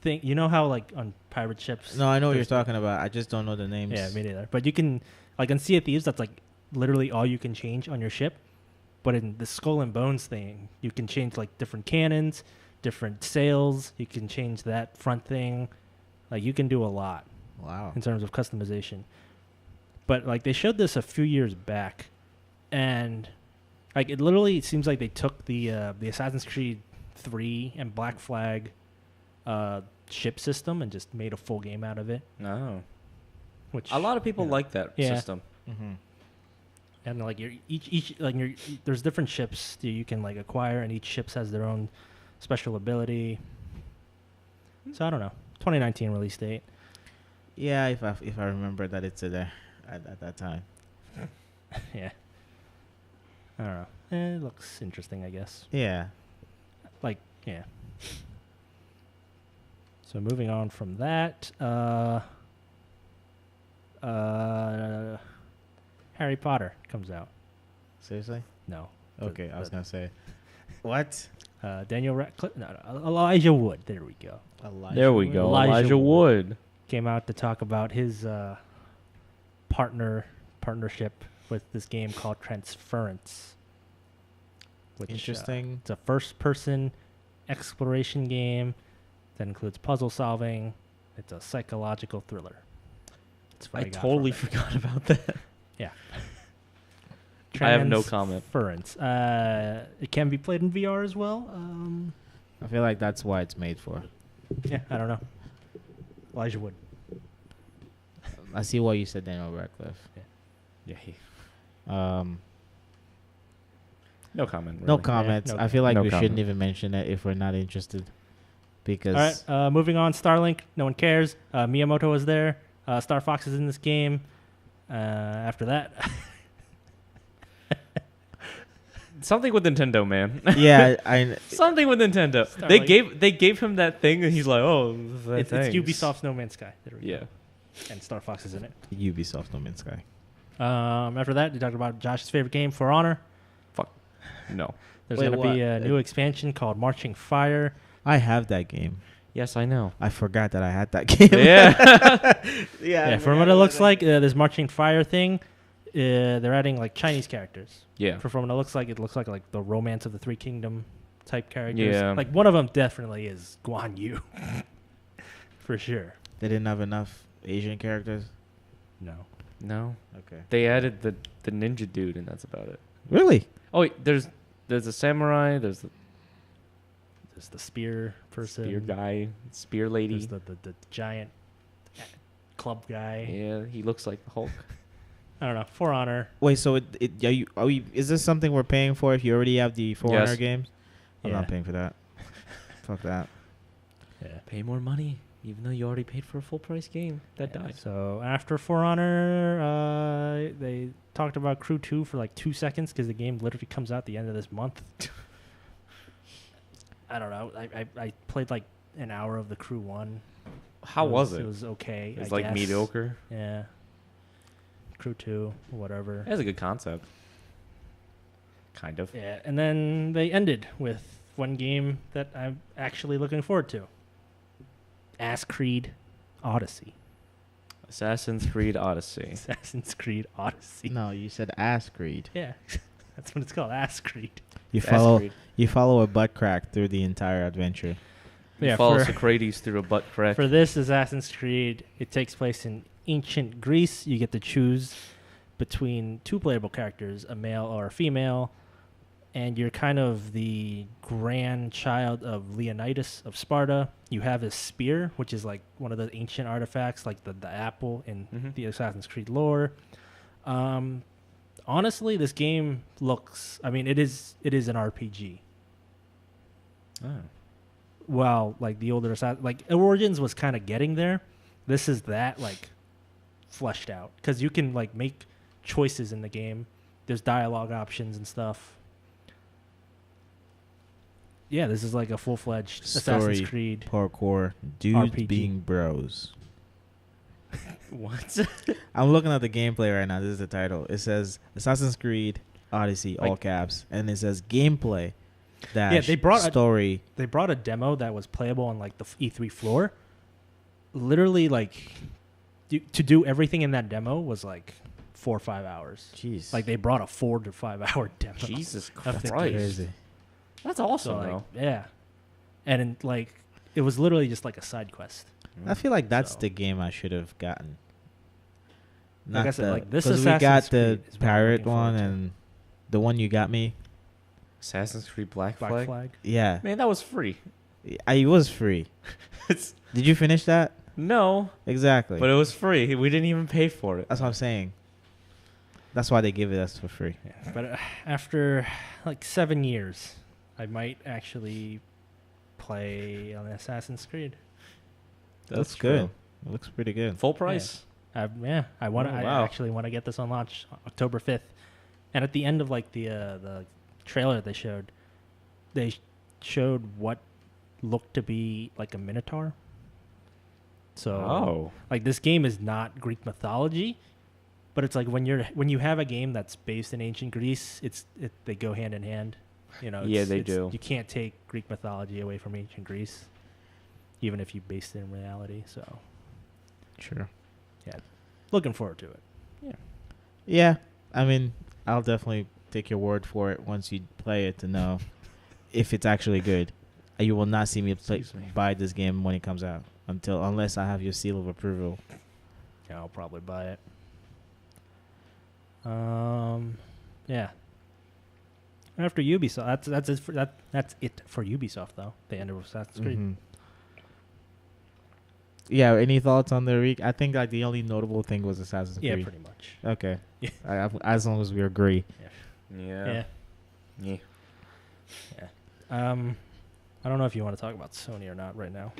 B: thing. You know how like on pirate ships?
A: No, I know what you're
B: there's-
A: talking about. I just don't know the names.
B: Yeah, me neither. But you can, like on Sea of Thieves, that's like literally all you can change on your ship. But in the Skull and Bones thing, you can change like different cannons, different sails. You can change that front thing. Like you can do a lot
A: Wow.
B: in terms of customization. But like they showed this a few years back, and like it literally seems like they took the Assassin's Creed 3 and Black Flag ship system and just made a full game out of it.
C: No.
B: Which
C: A lot of people like that
B: Yeah.
C: system.
A: Mm-hmm.
B: and like each like there's different ships that you can like acquire, and each ships has their own special ability. So I don't know. 2019 release date.
A: Yeah, if I remember that it's there at that time.
B: Yeah. I don't know. It looks interesting, I guess.
A: Yeah.
B: Like, yeah. So moving on from that, Harry Potter comes out.
A: Seriously?
B: No.
A: Okay, I was gonna say. What?
B: Daniel Radcliffe, no, Elijah Wood. There we go.
C: There we go.
B: Elijah
C: Elijah Wood.
B: Came out to talk about his partnership with this game called Transference. Which,
A: Interesting.
B: it's a first-person exploration game that includes puzzle solving. It's a psychological thriller. That's what
C: I
B: got
C: totally
B: from it.
C: forgot about that.
B: Yeah.
C: I have no comment.
B: Transference. It can be played in VR as well.
A: I feel like that's why it's made for.
B: Yeah, I don't know. Elijah Wood.
A: I see why you said Daniel Radcliffe.
C: Yeah.
A: No
C: No comment. Really.
A: comments.
B: no
A: I feel like
C: no
A: we shouldn't
C: comment.
A: even mention it if we're not interested. Because
B: All right, moving on. Starlink. No one cares. Miyamoto was there. Star Fox is in this game. After that,
C: Something with Nintendo, man.
A: yeah, I
C: Something with Nintendo.
B: Starlink.
C: They gave him that thing, and he's like, oh,
B: it's Ubisoft's No Man's Sky. There we
C: Yeah.
B: go. And Star Fox is in it.
A: Ubisoft No Man's Sky.
B: After that, you talked about Josh's favorite game, For Honor.
C: No.
B: There's
A: Wait,
B: going to
A: what?
B: be a new expansion called Marching Fire.
A: I have that game.
C: Yes, I know.
A: I forgot that I had that game.
C: Yeah.
B: Yeah, from what it looks like, this Marching Fire thing, they're adding like Chinese characters.
C: Yeah.
B: From what it looks like the Romance of the Three Kingdom type characters.
C: Yeah.
B: Like one of them definitely is Guan Yu. For sure.
A: They didn't have enough Asian characters.
B: No.
C: No.
A: Okay.
C: They added the ninja dude, and that's about it.
A: Really?
C: Oh, wait, there's a samurai. There's the
B: There's the spear person.
C: spear guy, spear lady.
B: There's the giant club guy.
C: Yeah, he looks like the Hulk.
B: I don't know. For Honor.
A: Wait, so is this something we're paying for if you already have the For
C: Yes.
A: Honor games? I'm
B: Yeah.
A: not paying for that. Fuck that.
B: Yeah.
C: Pay more money, even though you already paid for a full price game that
B: Yeah,
C: died.
B: So after For Honor, they talked about Crew 2 for like 2 seconds because the game literally comes out the end of this month. I don't know. I played like an hour of the Crew 1.
C: How was it?
B: It was okay.
C: It was
B: I
C: like
B: guess.
C: mediocre.
B: Yeah. Crew 2, whatever.
C: It has a good concept. Kind of.
B: Yeah, and then they ended with one game that I'm actually looking forward to. Ass Creed Odyssey.
C: Assassin's Creed Odyssey.
B: Assassin's Creed Odyssey.
A: No, you said Ass Creed.
B: Yeah, that's what it's called, Ass Creed.
A: You
C: Assassin's Creed.
A: follow a butt crack through the entire adventure.
C: You
B: Yeah,
C: follow
B: for-
C: Socrates through a butt crack.
B: For this Assassin's Creed, it takes place in ancient Greece. You get to choose between two playable characters, a male or a female, and you're kind of the grandchild of Leonidas of Sparta. You have his spear, which is like one of the ancient artifacts, like the apple in
C: Mhm.
B: the Assassin's Creed lore. Honestly, this game looks. I mean, it is an RPG.
C: Oh.
B: Well, like the older like Origins was kind of getting there. This is that like fleshed out because you can like make choices in the game. There's dialogue options and stuff. Yeah, this is like a full-fledged Assassin's
A: Story.
B: Creed.
A: Parkour. Dudes
B: RPG.
A: being bros.
C: What?
A: I'm looking at the gameplay right now. This is the title. It says Assassin's Creed Odyssey, all
B: Like-
A: caps. And it says gameplay dash
B: Yeah, they brought a-
A: story.
B: They brought a demo that was playable on like the E3 floor. Literally, like to do everything in that demo was like 4 or 5 hours.
A: Jeez.
B: Like they brought a 4 to 5 hour demo.
C: Jesus
B: Of the
C: Christ.
A: crazy.
C: That's awesome,
B: So like,
C: though.
B: yeah, and like it was literally just like a side quest.
A: I feel like that's
B: So-
A: the game I should have gotten.
B: Like I said, like, this
A: 'cause we got
B: Assassin's
A: the
B: Creed is what I'm
A: pirate
B: looking forward
A: one
B: to.
A: and the one you got me.
C: Assassin's Creed Black
B: Black
C: Flag?
B: Flag.
A: Yeah,
C: Man, that was free.
A: it was free.
C: It's
A: Did you finish that?
C: no,
A: Exactly.
C: but it was free. We didn't even pay for it.
A: That's what I'm saying. That's why they give it us for free.
B: Yeah, but after like 7 years, I might actually play on Assassin's Creed.
A: That's good. It looks pretty good.
C: Full price.
B: I want.
C: Oh,
B: I
C: wow.
B: actually want to get this on launch October 5th. And at the end of like the trailer they showed what looked to be like a minotaur. So
C: Oh.
B: like this game is not Greek mythology, but it's like when you have a game that's based in ancient Greece, they go hand in hand. You know,
C: Yeah, they do.
B: You can't take Greek mythology away from ancient Greece, even if you based it in reality. So,
A: Sure.
B: looking forward to it.
A: Yeah, I mean, I'll definitely take your word for it once you play it to know if it's actually good. You will not see me
C: Excuse me.
A: buy this game when it comes out unless I have your seal of approval.
B: Yeah, I'll probably buy it. Yeah. After Ubisoft, that's it for Ubisoft though. The end of Assassin's Creed.
A: Mhm. Yeah. Any thoughts on the week? I think like the only notable thing was Assassin's
B: Yeah,
A: Creed.
B: pretty much.
A: Okay.
B: Yeah.
A: As long as we agree.
C: Yeah.
B: Yeah. I don't know if you want to talk about Sony or not right now.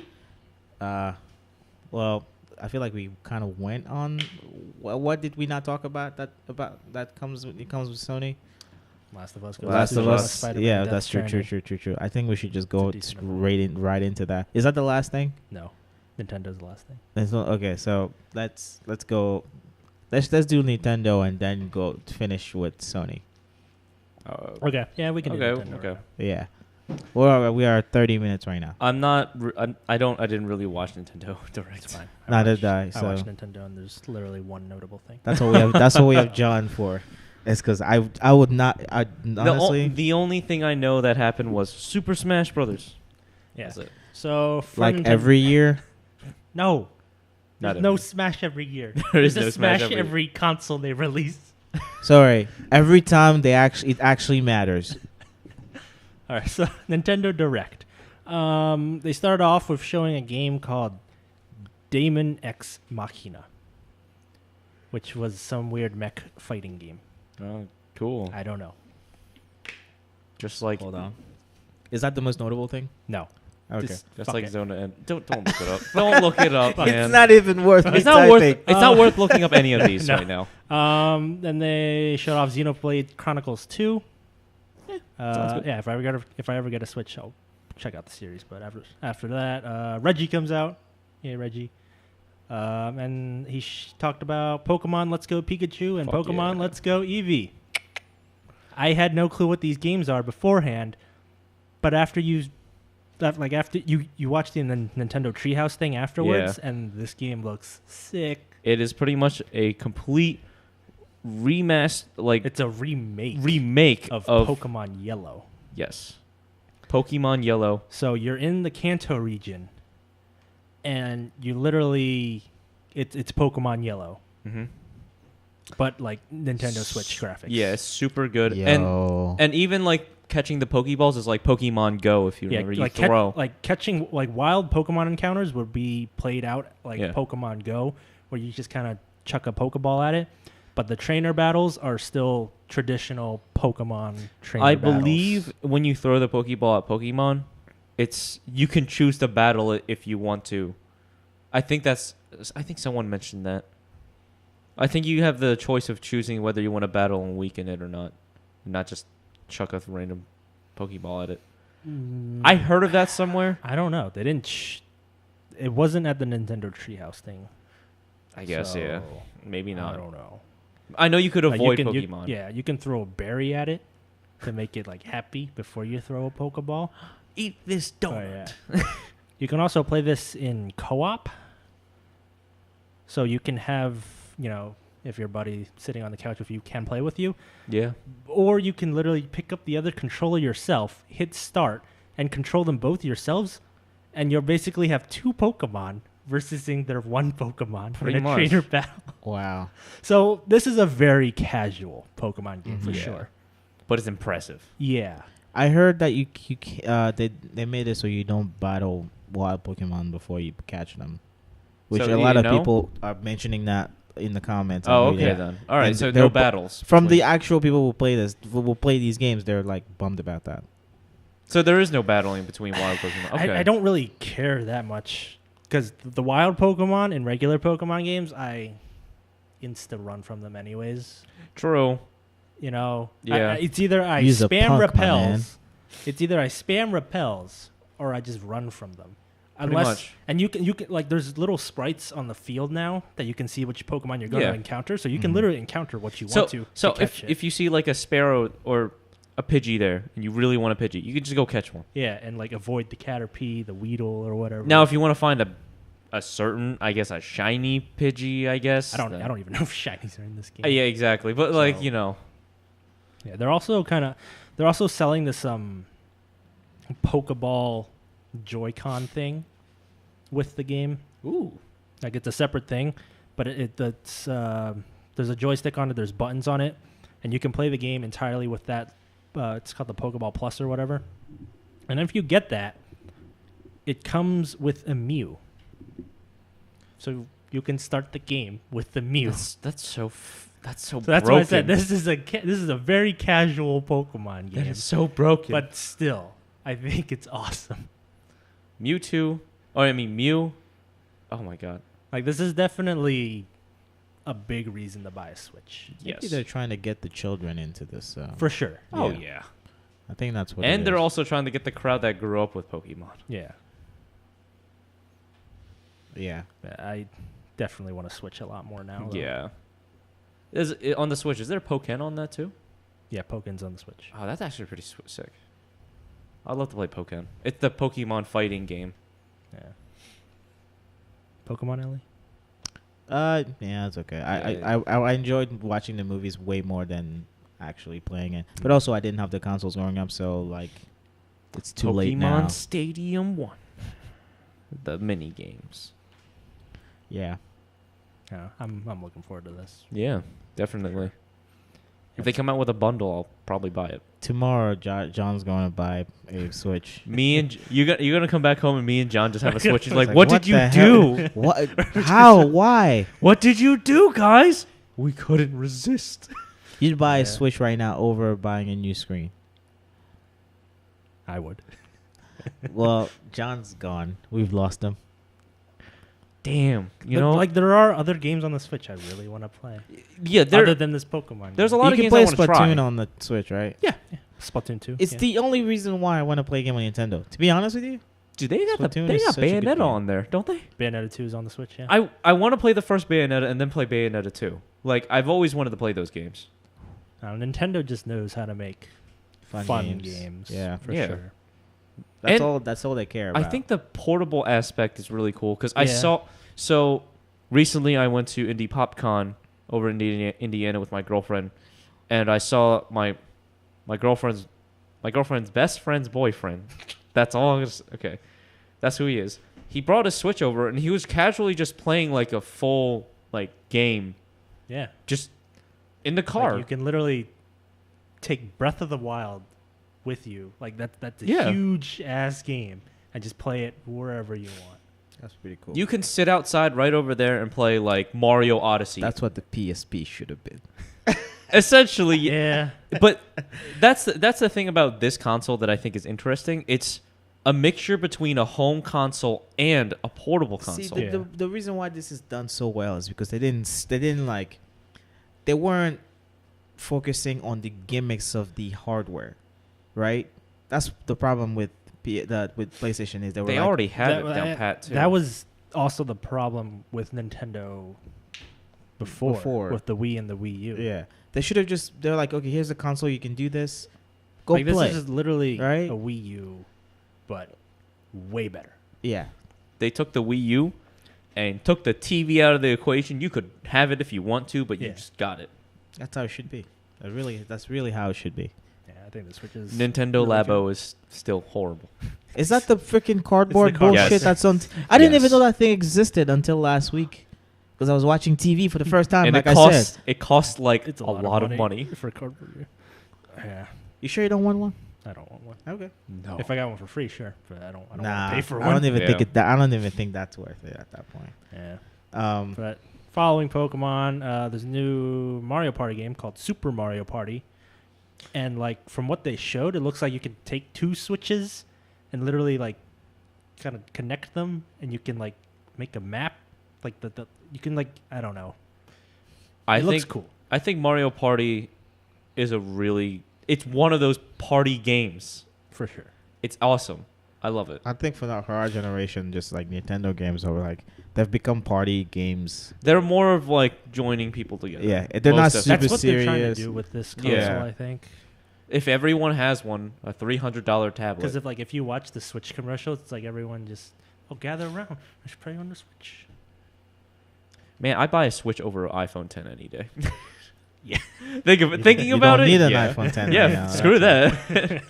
A: Well, I feel like we kind of went on. What did we not talk about that comes with Sony?
B: Last of Us.
A: Last of Us.
B: Spider-Man,
A: Yeah,
B: Death
A: that's true.
B: Stranding.
A: I think we should just go
B: It's a decent amount.
A: right into that. Is that the last thing?
B: No, Nintendo's the last thing.
A: Okay, so let's go. Let's do Nintendo and then go finish with Sony.
B: Okay. Yeah, we can do
C: Okay.
B: Nintendo.
C: Okay.
B: Right
A: Yeah. We are 30 minutes right now.
C: I'm not. I didn't really watch Nintendo Direct.
B: It's fine.
A: Neither did I.
B: I
A: So
B: watched Nintendo, and there's literally one notable thing.
A: that's what we have. That's what we have John for. It's because I would not. I honestly
C: The only thing I know that happened was Super Smash Brothers.
B: Yeah.
C: That's it.
B: So for
A: like
B: Nintendo-
A: every year.
B: No.
C: Not
B: There's no
C: every-
B: Smash every year.
C: There is
B: There's
C: no
B: a
C: Smash
B: Smash
C: every-
B: every console they release.
A: Sorry, every time it actually matters.
B: All right, so Nintendo Direct. They started off with showing a game called Daemon X Machina, which was some weird mech fighting game.
C: Oh, cool.
B: I don't know.
C: Just like
A: Hold on. Is that the most notable thing?
B: No.
A: Okay.
B: Just
C: Just
B: fuck
C: like
B: it.
C: Zona End. Don't look it up. Don't look it up, man.
A: It's not even worth.
C: It's not worth.
A: typing.
C: It's not worth looking up any of these
B: No.
C: right now.
B: Then they showed off Xenoblade Chronicles 2.
C: sounds good.
B: Yeah, if I ever get a Switch, I'll check out the series. But after that, Reggie comes out. Yeah, Reggie. And he talked about Pokemon Let's Go Pikachu and
C: Fuck
B: Pokemon
C: yeah.
B: Let's Go Eevee. I had no clue what these games are beforehand, but after you watch the Nintendo Treehouse thing afterwards, and this game looks sick.
C: It is pretty much a complete remaster, like
B: It's a remake
C: of
B: Pokemon Yellow.
C: Yes, Pokemon Yellow.
B: So you're in the Kanto region, and you literally, it's Pokemon Yellow,
C: Mm-hmm.
B: but like Nintendo Switch graphics.
C: Yeah, it's super good.
A: Yo.
C: And even like catching the Pokeballs is like Pokemon Go. If you
B: Yeah,
C: remember, you
B: like
C: throw.
B: catching like wild Pokemon encounters would be played out like
C: Yeah.
B: Pokemon Go, where you just kind of chuck a Pokeball at it. But the trainer battles are still traditional Pokemon trainer
C: I
B: battles.
C: believe when you throw the Pokeball at Pokemon, you can choose to battle it if you want to. I think someone mentioned that. I think you have the choice of choosing whether you want to battle and weaken it or not just chuck a random Pokeball at it. I heard of that somewhere.
B: I don't know. They didn't. It wasn't at the Nintendo Treehouse thing.
C: I guess, yeah.
B: So,
C: Maybe
B: I
C: not.
B: don't know.
C: I know you could
B: Like,
C: avoid
B: you
C: Pokemon.
B: you can throw a berry at it to make it like happy before you throw a Pokeball.
C: Eat this
B: Oh, yeah. You can also play this in co-op. So you can have, if your buddy sitting on the couch with you can play with you.
C: Yeah.
B: Or you can literally pick up the other controller yourself, hit start, and control them both yourselves. And you'll basically have two Pokemon versus their one Pokemon
C: Pretty
B: in a
C: much.
B: trainer battle.
A: Wow.
B: So this is a very casual Pokemon game for
C: Yeah.
B: sure.
C: But it's impressive.
B: Yeah.
A: I heard that they made it so you don't battle wild Pokemon before you catch them, which
C: So
A: a
C: do
A: lot
C: you
A: of
C: know?
A: people are mentioning that in the comments.
C: Oh,
A: I'm
C: okay
A: reading.
C: then. All right,
A: And
C: so
A: they're
C: no
A: bu-
C: battles.
A: From the
C: between-
A: actual people who play these games, they're like bummed about that.
C: So there is no battling between wild Pokemon. Okay.
B: I don't really care that much because the wild Pokemon in regular Pokemon games, I insta run from them anyways.
C: True.
B: Yeah. It's either I
A: Use a
B: spam
A: punk, my
B: repels.
A: man.
B: It's either I spam repels or I just run from them.
C: Pretty much.
B: And you can like there's little sprites on the field now that you can see which Pokemon you're going
C: Yeah.
B: to encounter, so you can
A: Mhm.
B: literally encounter what you
C: So
B: want to.
C: so
B: catch it.
C: if you see like a Sparrow or a Pidgey there and you really want a Pidgey, you can just go catch one.
B: yeah, and like avoid the Caterpie, the Weedle, or whatever.
C: Now, if you want to find a certain, I guess, a shiny Pidgey, I guess.
B: I don't even know if shinies are in this game.
C: Yeah, exactly. But
B: So- Yeah, they're also selling this Pokeball Joy-Con thing with the game.
C: ooh,
B: Like it's a separate thing, but it's there's a joystick on it. There's buttons on it, and you can play the game entirely with that. It's called the Pokeball Plus or whatever. And if you get that, it comes with a Mew. So you can start the game with the Mew.
C: That's so
B: So that's why I said this is a very casual Pokemon game.
C: That is so broken.
B: But still, I think it's awesome.
C: Mew. Oh my god.
B: Like, this is definitely a big reason to buy a Switch.
A: Maybe
C: Yes.
A: they're trying to get the children into this.
B: For sure.
C: Oh
A: Yeah.
C: yeah.
A: I think that's what.
C: And
A: it
C: they're
A: is.
C: also trying to get the crowd that grew up with Pokemon.
B: Yeah.
A: Yeah.
B: I definitely want to Switch a lot more now. Though.
C: Yeah. On the Switch, is there Pokken on that too?
B: Yeah, Pokemon's on the Switch.
C: Oh, that's actually pretty sick. I'd love to play Pokken. It's the Pokemon fighting game.
B: Yeah. Pokemon, Ellie?
A: Yeah, it's okay.
C: Yeah.
A: I enjoyed watching the movies way more than actually playing it. But also, I didn't have the consoles growing up, so like, it's too late now.
C: Pokemon Stadium 1. The mini games.
A: Yeah.
B: Yeah, I'm looking forward to this.
C: Yeah, definitely. If they come out with a bundle, I'll probably buy it.
A: Tomorrow, John's going to buy a Switch.
C: Me and you're gonna come back home and me and John just have a Switch. He's
A: It's
C: like, what did you
A: the
C: do?
A: hell? What? How? Why?
C: What did you do, guys? We couldn't resist.
A: You'd buy
B: Yeah.
A: a Switch right now over buying a new screen.
B: I would.
A: Well, John's gone. We've lost him.
C: Damn, you
B: But,
C: know,
B: like, there are other games on the Switch I really want to play.
C: yeah,
B: Other than this Pokemon
C: there's a
B: game.
C: lot
A: You
C: of
A: can
C: games
A: play
C: I want to try.
A: Splatoon on the Switch, right?
B: Yeah. Splatoon 2.
A: It's
B: yeah.
A: the only reason why I want to play a game on Nintendo. To be honest with you,
C: Dude, they got
A: Splatoon
C: they
A: is
C: got
A: such a good
C: Bayonetta
A: game.
C: on there, don't they?
B: Bayonetta 2 is on the Switch, yeah.
C: I want to play the first Bayonetta and then play Bayonetta 2. Like, I've always wanted to play those games.
B: Nintendo just knows how to make fun games.
A: Yeah.
B: For
C: Yeah.
B: sure.
A: That's
C: And
A: all. That's all they care about.
C: I think the portable aspect is really cool because I
B: Yeah.
C: saw. So recently, I went to Indie PopCon over in Indiana with my girlfriend, and I saw my girlfriend's best friend's boyfriend. That's all. Okay, that's who he is. He brought a Switch over, and he was casually just playing like a full like game,
B: Yeah.
C: just in the car.
B: Like, you can literally take Breath of the Wild with you. Like, that's a
C: Yeah.
B: huge ass game, and just play it wherever you want.
A: that's pretty cool.
C: You can sit outside right over there and play like Mario Odyssey.
A: That's what the PSP should have been.
C: Essentially,
B: Yeah.
C: But that's the thing about this console that I think is interesting. It's a mixture between a home console and a portable console.
A: See, the reason why this is done so well is because they weren't focusing on the gimmicks of the hardware, right? That's the problem with with PlayStation is they were
C: They
A: like,
C: already had it
B: That-
C: down pat too.
B: That was also the problem with Nintendo before with the Wii and the Wii U.
A: yeah. They should have just they're like, okay, here's a console, you can do this. Go
B: Like,
A: play.
B: this is literally
A: right?
B: a Wii U, but way better.
A: Yeah.
C: They took the Wii U and took the TV out of the equation. You could have it if you want to, but you
B: Yeah.
C: just got it.
A: That's how it should be. That's really how it should be.
B: Yeah, I think the Switch is
C: Nintendo
B: really
C: Labo is still horrible.
A: Is that the freaking cardboard
B: cardboard.
A: bullshit
C: Yes.
A: that's on? I didn't even
C: Yes.
A: know that thing existed until last week because I was watching TV for the first time.
C: And
A: like
C: it costs like
B: It's
C: a lot of money.
B: for cardboard. Yeah,
A: you sure you don't want one?
B: I don't want one.
A: Okay.
C: No.
B: If I got one for free, sure, but I don't want
A: Nah,
B: to pay for
A: I
B: one.
A: don't even think
C: Yeah.
A: I don't even think that's worth it at that point.
B: Yeah, but following Pokemon, there's a new Mario Party game called Super Mario Party, and like from what they showed, it looks like you can take two Switches and literally like kind of connect them, and you can like make a map. Like the you can like I don't know. It looks cool.
C: I think Mario Party is it's one of those party games.
B: For sure.
C: It's awesome. I love it.
A: I think for our generation, just like Nintendo games are like they've become party games.
C: They're more of like joining people together.
A: Yeah, they're not
C: Most of-
A: super
B: That's what they're trying to
A: serious.
B: do with this console,
C: Yeah.
B: I think.
C: If everyone has one, a $300
B: Because
C: tablet.
B: if you watch the Switch commercials, it's like everyone just gather around. Let's play on the Switch.
C: Man, I'd buy a Switch over an iPhone 10 any day.
B: Yeah.
C: Thinking
A: You
C: about
A: don't
C: it.
A: need an
C: yeah.
A: iPhone 10.
C: Yeah,
A: right now.
C: screw that.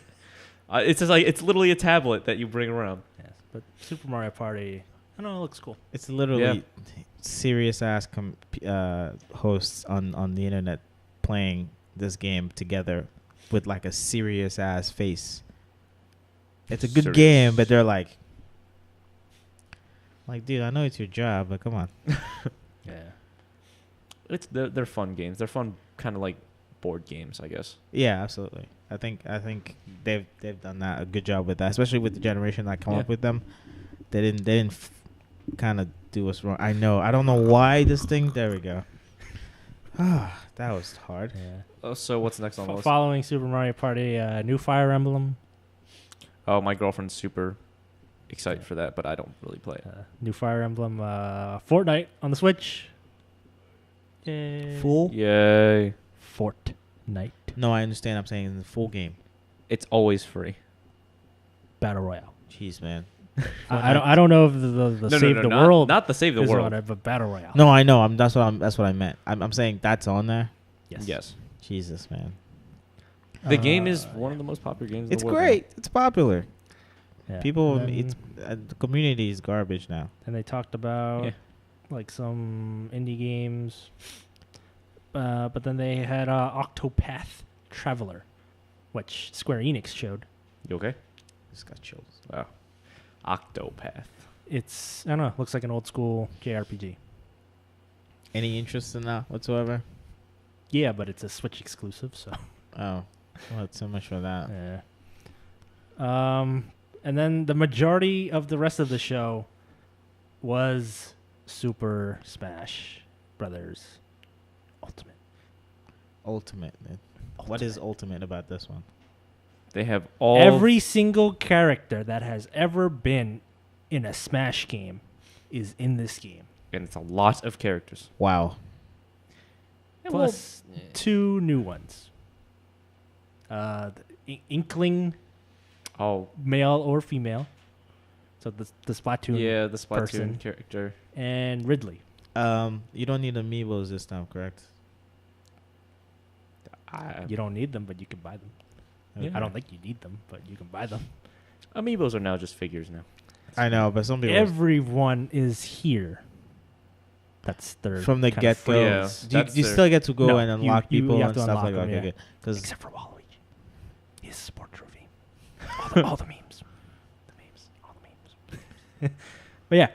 C: It's just like it's literally a tablet that you bring around.
B: Yes, but Super Mario Party, I don't know, it looks cool.
A: It's literally serious ass hosts on the internet playing this game together with like a serious ass face. It's a good
C: Serious.
A: game, but they're like, dude, I know it's your job, but come on.
B: Yeah.
C: They're fun games. They're fun, kind of like board games, I guess.
A: Yeah, absolutely. I think they've done that a good job with that, especially with the generation that come up with them. They didn't kind of do us wrong. I know. I don't know why this thing. There we go. Ah, that was hard.
B: Yeah.
C: So what's next on the list?
B: Following Super Mario Party, new Fire Emblem.
C: Oh, my girlfriend's super excited for that, but I don't really play it.
B: New Fire Emblem, Fortnite on the Switch. Yay.
A: Full?
C: Yay.
B: Fortnite.
A: No, I understand. I'm saying the full game.
C: It's always free.
B: Battle Royale.
A: Jeez, man.
B: I don't know if the
C: No,
B: Save
C: no,
B: the
C: not,
B: World
C: Not the Save the
B: is
C: World.
B: on it, but Battle Royale.
A: No, I know. That's what I meant. I'm saying that's on there.
B: Yes.
C: Yes.
A: Jesus, man.
C: The game is one of the most popular games in
A: It's
C: the world.
A: great. It's popular.
B: Yeah.
A: People,
B: And then-
A: it's the community is garbage now.
B: And they talked about
C: Yeah.
B: like some indie games, but then they had Octopath Traveler, which Square Enix showed.
C: You okay?
A: Just got chills.
C: Wow. Octopath.
B: It's, I don't know, looks like an old school JRPG.
A: Any interest in that whatsoever?
B: Yeah, but it's a Switch exclusive, so.
A: Oh, well, it's so much for that.
B: Yeah. And then the majority of the rest of the show was Super Smash Brothers Ultimate.
A: Ultimate. What is ultimate about this one?
C: They have all
B: Every single character that has ever been in a Smash game is in this game.
C: and it's a lot of characters.
A: Wow.
B: Plus 2 new ones. Inkling,
C: Oh,
B: male or female. So the Splatoon
C: yeah, the Splatoon
B: person.
C: character.
B: and Ridley.
A: You don't need amiibos this time, correct?
B: You don't need them, but you can buy them.
C: Yeah.
B: I don't think you need them, but you can buy them.
C: Amiibos are now just figures now.
A: I know, but some people
B: Everyone is here. That's their
A: from the
B: kind of
A: get go.
C: Yeah,
B: phrase.
C: that's
A: You
C: their-
A: still get to go
B: No,
A: and
B: you-
A: unlock
B: you
A: people
B: have
A: and
B: to
A: stuff
B: unlock
A: like
B: them,
A: that.
B: yeah.
A: Because
B: Except for Waluigi. He's a sport trophy. All the memes. The memes. All the memes. But yeah.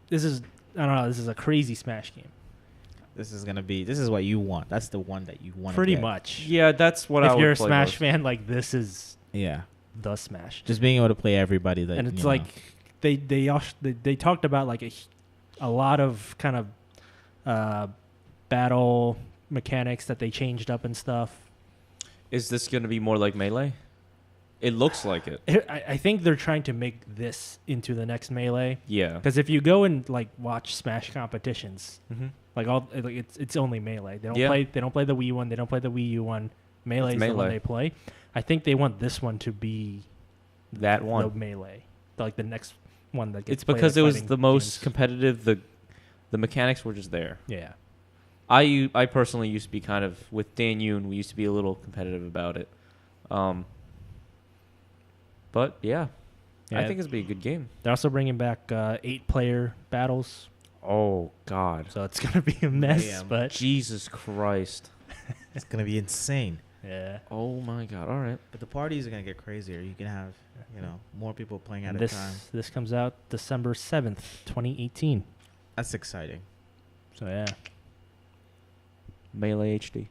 B: This is, I don't know, this is a crazy Smash game.
A: this is what you want. That's the one that you want.
B: Pretty much.
C: Yeah, that's what I
B: If
C: would
B: you're a
C: play
B: Smash
C: most.
B: fan, like, this is
A: Yeah.
B: the Smash.
A: Just being able to play everybody that.
B: And it's
A: you
B: like,
A: know.
B: they talked about, like, a lot of kind of battle mechanics that they changed up and stuff.
C: Is this going to be more like Melee? It looks like it.
B: I think they're trying to make this into the next Melee.
C: Yeah.
B: Because if you go and like watch Smash competitions,
C: Mm-hmm.
B: like it's only Melee. They don't
C: Yeah.
B: play the Wii one. They don't play the Wii U one. Melee is the one
C: Melee.
B: they play. I think they want this one to be
C: That
B: the
C: one.
B: Melee, like the next one that gets.
C: It's
B: played
C: because
B: at
C: it was
B: fighting
C: the most
B: games.
C: competitive. The mechanics were just there.
B: Yeah.
C: I personally used to be kind of with Dan Yoon. We used to be a little competitive about it. But yeah,
B: Yeah.
C: I think it's be a good game.
B: They're also bringing back 8-player battles,
C: Oh God,
B: so it's gonna be a mess.
A: Damn.
B: But
C: Jesus Christ!
A: It's gonna be insane.
B: yeah.
C: Oh my God! All right.
A: But the parties are gonna get crazier. You can have, more people playing at
B: And
A: a time.
B: this comes out December 7th, 2018.
A: That's exciting.
B: So yeah,
C: Melee HD.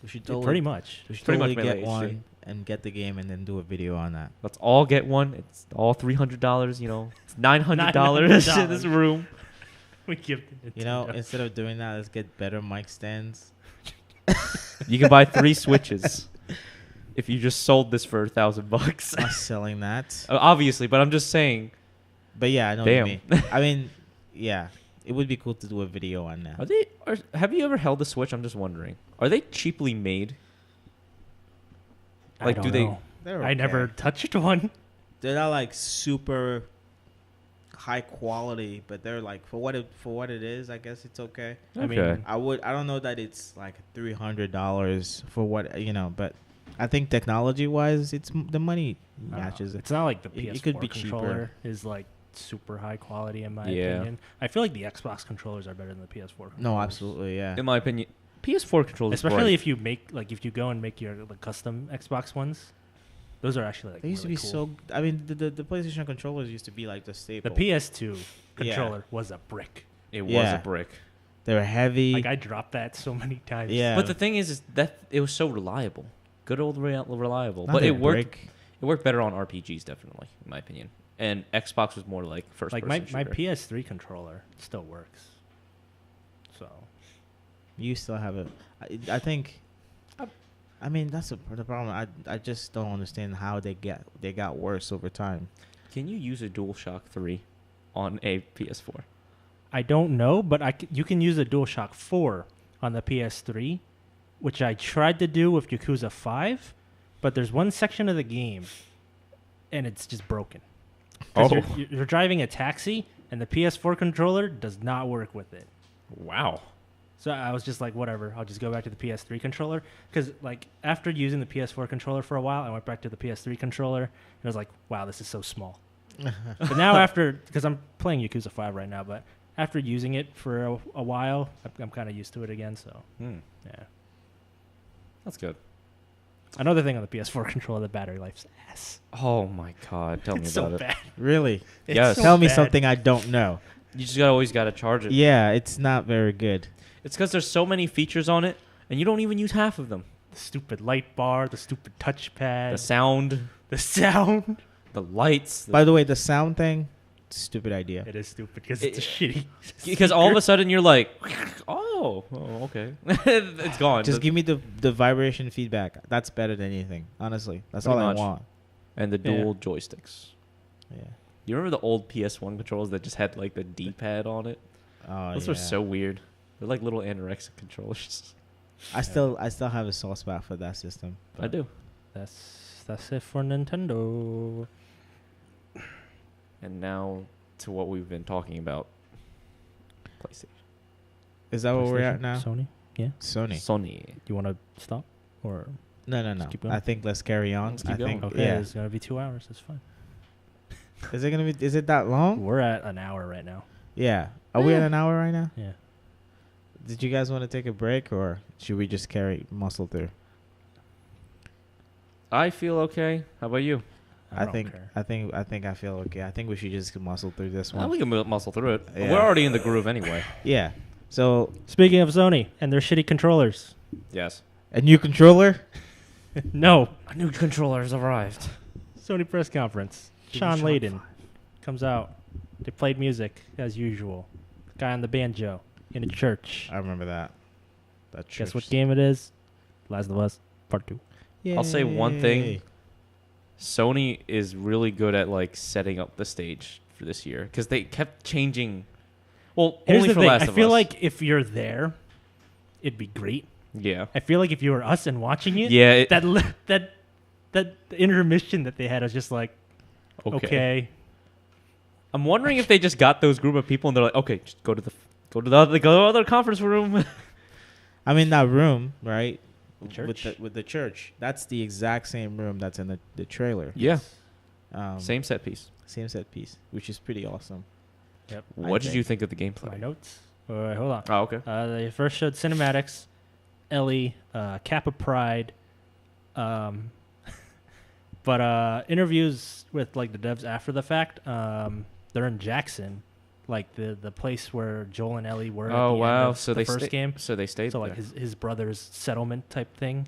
A: We should
B: pretty much.
A: We should
C: Pretty much
A: totally get
C: Melee
A: one
C: HD.
A: and get the game and then do a video on that.
C: Let's all get one. It's all $300. It's $900 in this room.
B: We give
A: Instead of doing that, let's get better mic stands.
C: You can buy 3 Switches if you just sold this for $1,000.
A: Not selling that.
C: Obviously, but I'm just saying.
A: But yeah, I know
C: Damn.
A: what you mean. I mean, yeah, it would be cool to do a video on that.
C: Have you ever held a Switch? I'm just wondering. Are they cheaply made? Like, do they?
A: They're
B: I never
A: okay.
B: touched one.
A: They're not like super high quality, but they're like for what it is. I guess it's okay.
B: I mean,
C: Okay.
A: I don't know that it's like $300 for what but I think technology wise, it's the money matches it.
B: It's not like the
A: It
B: PS4
A: could be
B: controller is like super high quality in my
C: Yeah.
B: opinion. I feel like the Xbox controllers are better than the PS4 controllers.
A: No, absolutely, yeah.
C: In my opinion, PS4 controllers,
B: Especially if you go and make your custom Xbox ones. Those are actually
A: They used
B: really
A: to be
B: cool.
A: so. I mean, the PlayStation controllers used to be like the
B: The
A: staple.
B: PS2 controller was a brick.
C: it was
A: Yeah.
C: a brick.
A: They were heavy.
B: Like I dropped that so many times.
A: Yeah.
C: But the thing is that it was so reliable. Good old reliable.
A: Not
C: But
A: a
C: it worked.
A: brick.
C: It worked better on RPGs, definitely, in my opinion. And Xbox was more like first
B: Like
C: person
B: my
C: shooter.
B: PS3 controller still works. So
A: You still have it. I think. I mean, that's the problem. I just don't understand how they got worse over time.
C: Can you use a DualShock 3 on a PS4?
B: I don't know, but you can use a DualShock 4 on the PS3, which I tried to do with Yakuza 5, but there's one section of the game, and it's just broken. 'Cause
C: Oh.
B: you're driving a taxi, and the PS4 controller does not work with it.
C: Wow.
B: So I was just like, whatever, I'll just go back to the PS3 controller. Because like after using the PS4 controller for a while, I went back to the PS3 controller, and I was like, wow, this is so small. But now because I'm playing Yakuza 5 right now, but after using it for a while, I'm kind of used to it again. So yeah.
C: That's good.
B: Another thing on the PS4 controller, the battery life's ass.
C: Oh my god, tell me
B: It's
C: about
B: so
C: it.
B: bad.
A: Really?
B: It's
C: Yes.
B: so
A: Tell me
B: bad.
A: something I don't know.
C: You just always got to charge it.
A: Yeah, it's not very good.
C: It's because there's so many features on it, and you don't even use half of them.
B: The stupid light bar, the stupid touchpad,
C: The sound,
B: the sound.
C: the lights.
A: By the way, the sound thing, stupid idea.
B: It is stupid because it's a shitty.
C: Because all of a sudden you're like, oh okay. It's gone.
A: Just give me the vibration feedback. That's better than anything. Honestly, that's
C: Pretty
A: all
C: much.
A: I want.
C: And the
B: Yeah.
C: dual joysticks.
A: Yeah.
C: You remember the old PS1 controls that just had like the D-pad on it?
A: Oh,
C: Those
A: yeah.
C: were so weird. They're like little anorexic controllers.
A: I still have a soft spot for that system.
C: I do.
B: That's it for Nintendo.
C: And now to what we've been talking about. PlayStation.
A: Is that where we're at
B: PlayStation,
A: now?
B: Sony. Yeah.
A: Sony.
C: Sony.
B: Do you want to stop or
A: No.
B: Just keep going.
A: I think let's carry on.
C: Let's keep
A: I
C: going.
A: think,
B: okay?
A: yeah.
B: It's gonna be 2 hours. That's fine.
A: Is it gonna be? Is it that long?
B: We're at an hour right now.
A: Yeah. Are we at an hour right now?
B: Yeah.
A: Did you guys want to take a break, or should we just muscle through?
C: I feel okay. How about you?
B: I don't care.
A: I think I feel okay. I think we should just muscle through this one.
C: We can muscle through it.
A: Yeah.
C: We're already in the groove anyway.
A: Yeah. So
B: Speaking of Sony and their shitty controllers,
C: Yes.
A: a new controller.
B: no.
C: A new controller has arrived.
B: Sony press conference.
A: Give me
B: Sean
A: Sean
B: Layden comes out. They played music as usual. Guy on the banjo in a church.
A: I remember that. That
B: Guess what
A: church-
B: game it is? Last of Us Part 2.
C: I'll say one thing.
A: Yay.
C: Sony is really good at like setting up the stage for this year because they kept changing. Well,
B: Here's
C: only
B: the
C: for
B: thing.
C: Last
B: I
C: of
B: feel
C: Us.
B: like if you're there, it'd be great.
C: Yeah.
B: I feel like if you were us and watching it,
C: Yeah.
B: that intermission that they had was just like, okay.
C: I'm wondering if they just got those group of people and they're like, okay, just go to the other conference room.
A: I'm in that room, right?
B: The church?
A: With the church. That's the exact same room that's in the trailer.
C: Yeah.
A: Um,
C: Same set piece.
A: Same set piece, which is pretty awesome.
B: Yep.
C: What did
A: think.
C: you think of the
B: My
C: gameplay?
B: notes. All right, hold on.
C: Oh, okay.
B: They first showed cinematics, Ellie, Kappa Pride, but interviews with like the devs after the fact. They're in Jackson, like the place where Joel and Ellie were.
C: Oh
B: at the
C: wow!
B: End of
C: So
B: the
C: they
B: first game.
C: So they stayed
B: So
C: there.
B: like his brother's settlement type thing.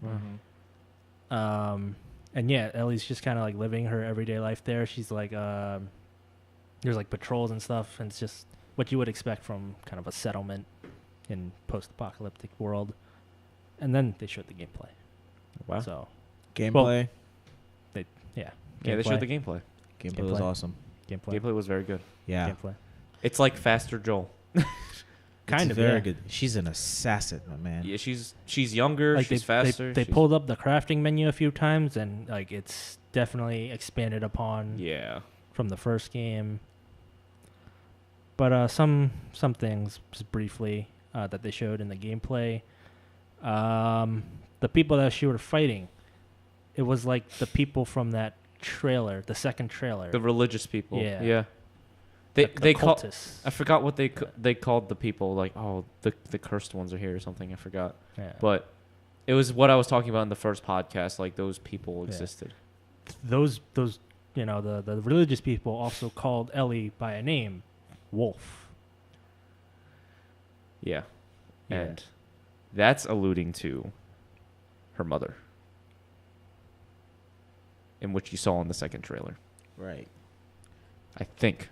C: Mhm.
B: And yeah, Ellie's just kind of like living her everyday life there. She's like, there's like patrols and stuff, and it's just what you would expect from kind of a settlement in post-apocalyptic world. And then they showed the gameplay.
C: Wow.
B: So
A: Gameplay.
B: yeah,
C: Yeah, they showed the gameplay.
A: Gameplay was
B: gameplay.
A: awesome.
B: gameplay.
C: Gameplay was very good.
A: Yeah.
B: Gameplay.
C: It's like faster Joel.
B: Kind
A: It's
B: of
A: very
B: yeah.
A: good. She's an assassin, my man.
C: Yeah, she's younger.
B: Like
C: she's
B: they
C: faster.
B: they
C: she's-
B: pulled up the crafting menu a few times, and like it's definitely expanded upon
C: Yeah.
B: from the first game. But some things just briefly that they showed in the gameplay. The people that she were fighting, it was like the people from that trailer, the second trailer.
C: The religious people.
B: Yeah.
C: Yeah. They call.
B: cultists.
C: I forgot what they called the people. Like, oh, the cursed ones are here or something. I forgot.
B: Yeah.
C: But it was what I was talking about in the first podcast. Like those people
B: Yeah.
C: existed.
B: those the religious people also called Ellie by a name, Wolf.
C: Yeah.
B: Yeah.
C: And that's alluding to her mother, in which you saw in the second trailer.
A: Right.
C: I think.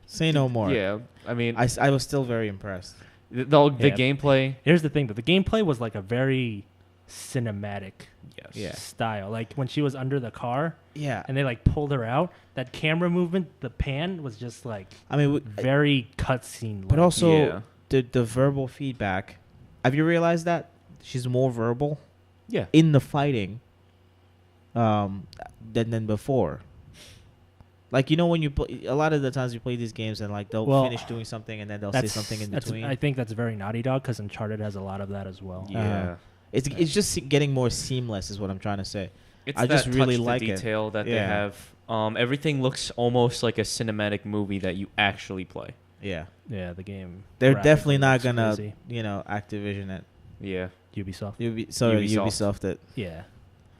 A: Say no more.
C: Yeah. I mean,
A: I was still very impressed.
C: the
B: Yeah.
C: gameplay.
B: Here's the thing, though. The gameplay was like a very cinematic
C: Yes.
A: Yeah.
B: style. Like when she was under the car
A: Yeah.
B: and they like pulled her out, that camera movement, the pan was just like
A: I mean,
B: very cutscene.
A: but also
C: Yeah.
A: the verbal feedback. Have you realized that she's more verbal
C: Yeah.
A: in the fighting than before? Like, you know, when you play, a lot of the times you play these games and like they'll
B: Well,
A: finish doing something and then they'll say something in between.
B: I think that's very Naughty Dog because Uncharted has a lot of that as well.
C: Yeah.
A: It's just getting more seamless is what I'm trying to say.
C: It's
A: I
C: that
A: just really
C: touch to
A: like it.
C: detail that they
A: Yeah.
C: have. Everything looks almost like a cinematic movie that you actually play.
A: Yeah.
B: Yeah, the game.
A: They're
B: graphically
A: definitely not
B: looks
A: gonna,
B: crazy.
C: Yeah.
A: Activision it.
B: Ubisoft.
A: Ubisoft it.
B: Yeah,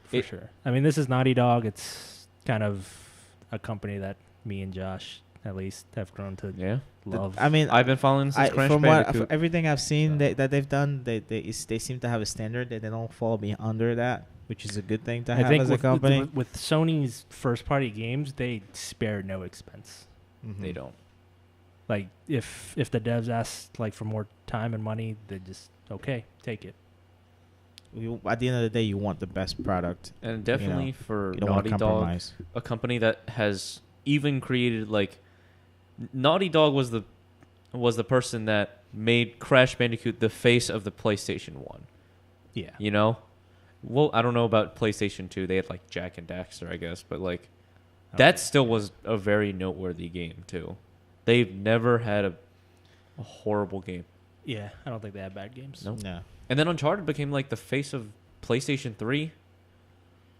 B: for sure. I mean, this is Naughty Dog. It's kind of a company that me and Josh, at least, have grown to
C: Yeah.
B: love.
A: I mean,
C: I've been following since Crash
A: from
C: Bandicoot.
A: everything I've seen
B: So.
A: that they've done, they seem to have a standard that they don't fall under that, which is a good thing to have
B: I think
A: as a
B: with,
A: company.
B: with Sony's first-party games, they spare no expense.
A: Mhm.
C: They don't.
B: Like if the devs ask like for more time and money, they just take it.
A: At the end of the day, you want the best product.
C: And definitely
A: You
C: for
A: You don't want
C: Naughty
A: to
C: Dog,
A: compromise.
C: a company that has even created like Naughty Dog was the person that made Crash Bandicoot the face of the PlayStation 1.
B: Yeah.
C: You know? Well, I don't know about PlayStation 2. They had like Jack and Daxter, I guess, but like that still was a very noteworthy game too. They've never had a horrible game.
B: Yeah, I don't think they have bad games.
C: Nope.
A: No.
C: And then Uncharted became like the face of PlayStation 3.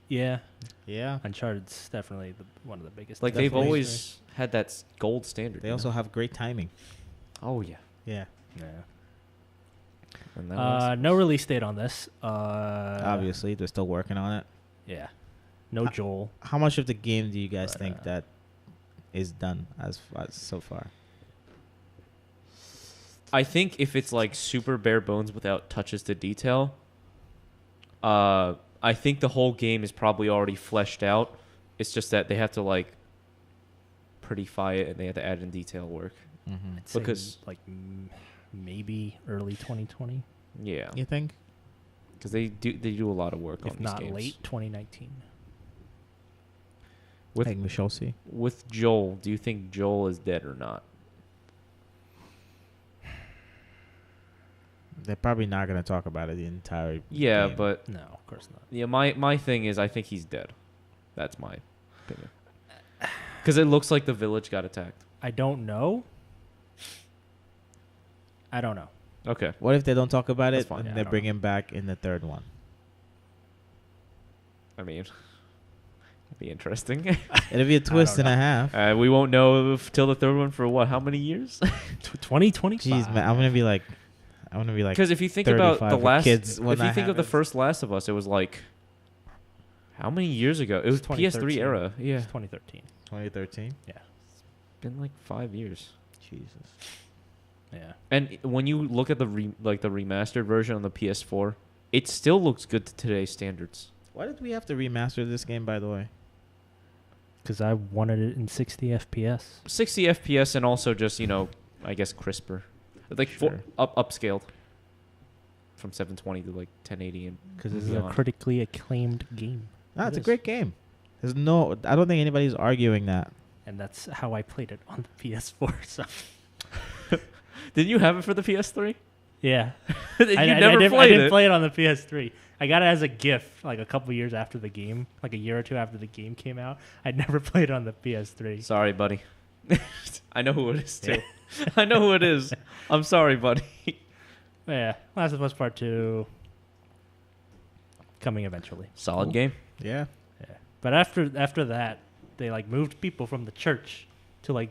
B: Yeah,
A: Yeah.
B: Uncharted's definitely one of the biggest.
C: Like
B: things.
C: they've
A: Definitely.
C: always had that gold standard.
A: They
C: you
A: also
C: know?
A: have great timing.
C: Oh yeah.
A: Yeah.
B: Yeah.
C: And that was-
B: No release date on this.
A: Obviously, they're still working on it.
B: Yeah. No Joel.
A: How much of the game do you guys
B: But,
A: think that is done as so far?
C: I think if it's like super bare bones without touches to detail, I think the whole game is probably already fleshed out. It's just that they have to like prettify it and they have to add in detail work.
A: Mm-hmm.
B: I'd say
C: Because-
B: like maybe early 2020,
C: Yeah,
A: You think?
C: because they do a lot of work on
B: if
C: these
B: not
C: games.
B: late 2019.
A: I think we shall see.
C: With Joel, do you think Joel is dead or not?
A: They're probably not going to talk about it the entire
C: Yeah,
A: game.
C: but
B: No, of course not.
C: yeah, my thing is I think he's dead. That's my opinion. Because it looks like the village got attacked.
B: I don't know.
C: Okay.
A: What if they don't talk about
C: That's
A: it
C: fine.
A: and
B: Yeah, I
A: they
B: don't
A: bring
B: know.
A: him back in the third one?
C: I mean, it'd be interesting.
A: It'll be a twist
B: don't
A: and a half.
C: We won't know till the third one for what? How many years?
B: 2025.
A: Jeez, man, I'm gonna be like,
C: Because if you think about
A: 35
C: the
A: with
C: last,
A: kids when
C: if you
A: that
C: think of the
A: happens.
C: first Last of Us, it was like, how many years ago? It was PS3
B: 2013.
C: era. Yeah,
B: It's 2013.
A: 2013.
C: been like 5 years.
A: Jesus.
B: Yeah.
C: And when you look at the the remastered version on the PS4, it still looks good to today's standards.
A: Why did we have to remaster this game, by the way?
B: Because I wanted it in 60 FPS.
C: 60 FPS and also just I guess crisper, like
A: Sure.
C: upscaled from 720 to like 1080 and
B: Because this is
C: beyond.
B: a critically acclaimed game.
A: No, it's
B: It
A: a
B: is.
A: great game. I don't think anybody's arguing that.
B: And that's how I played it on the PS4. So
C: Didn't you have it for the PS3?
B: yeah,
C: You
B: I
C: never
B: didn't
C: played it.
B: play it on the PS3. I got it as a gift like a couple years after the game, like a year or two after the game came out. I'd never played it on the PS3.
C: Sorry, buddy. I know who it is too. I know who it is. I'm sorry, buddy.
B: Yeah, Last of Us Part 2 coming eventually.
C: Solid
A: Cool.
C: game.
A: Yeah.
B: Yeah, but after that, they like moved people from the church to like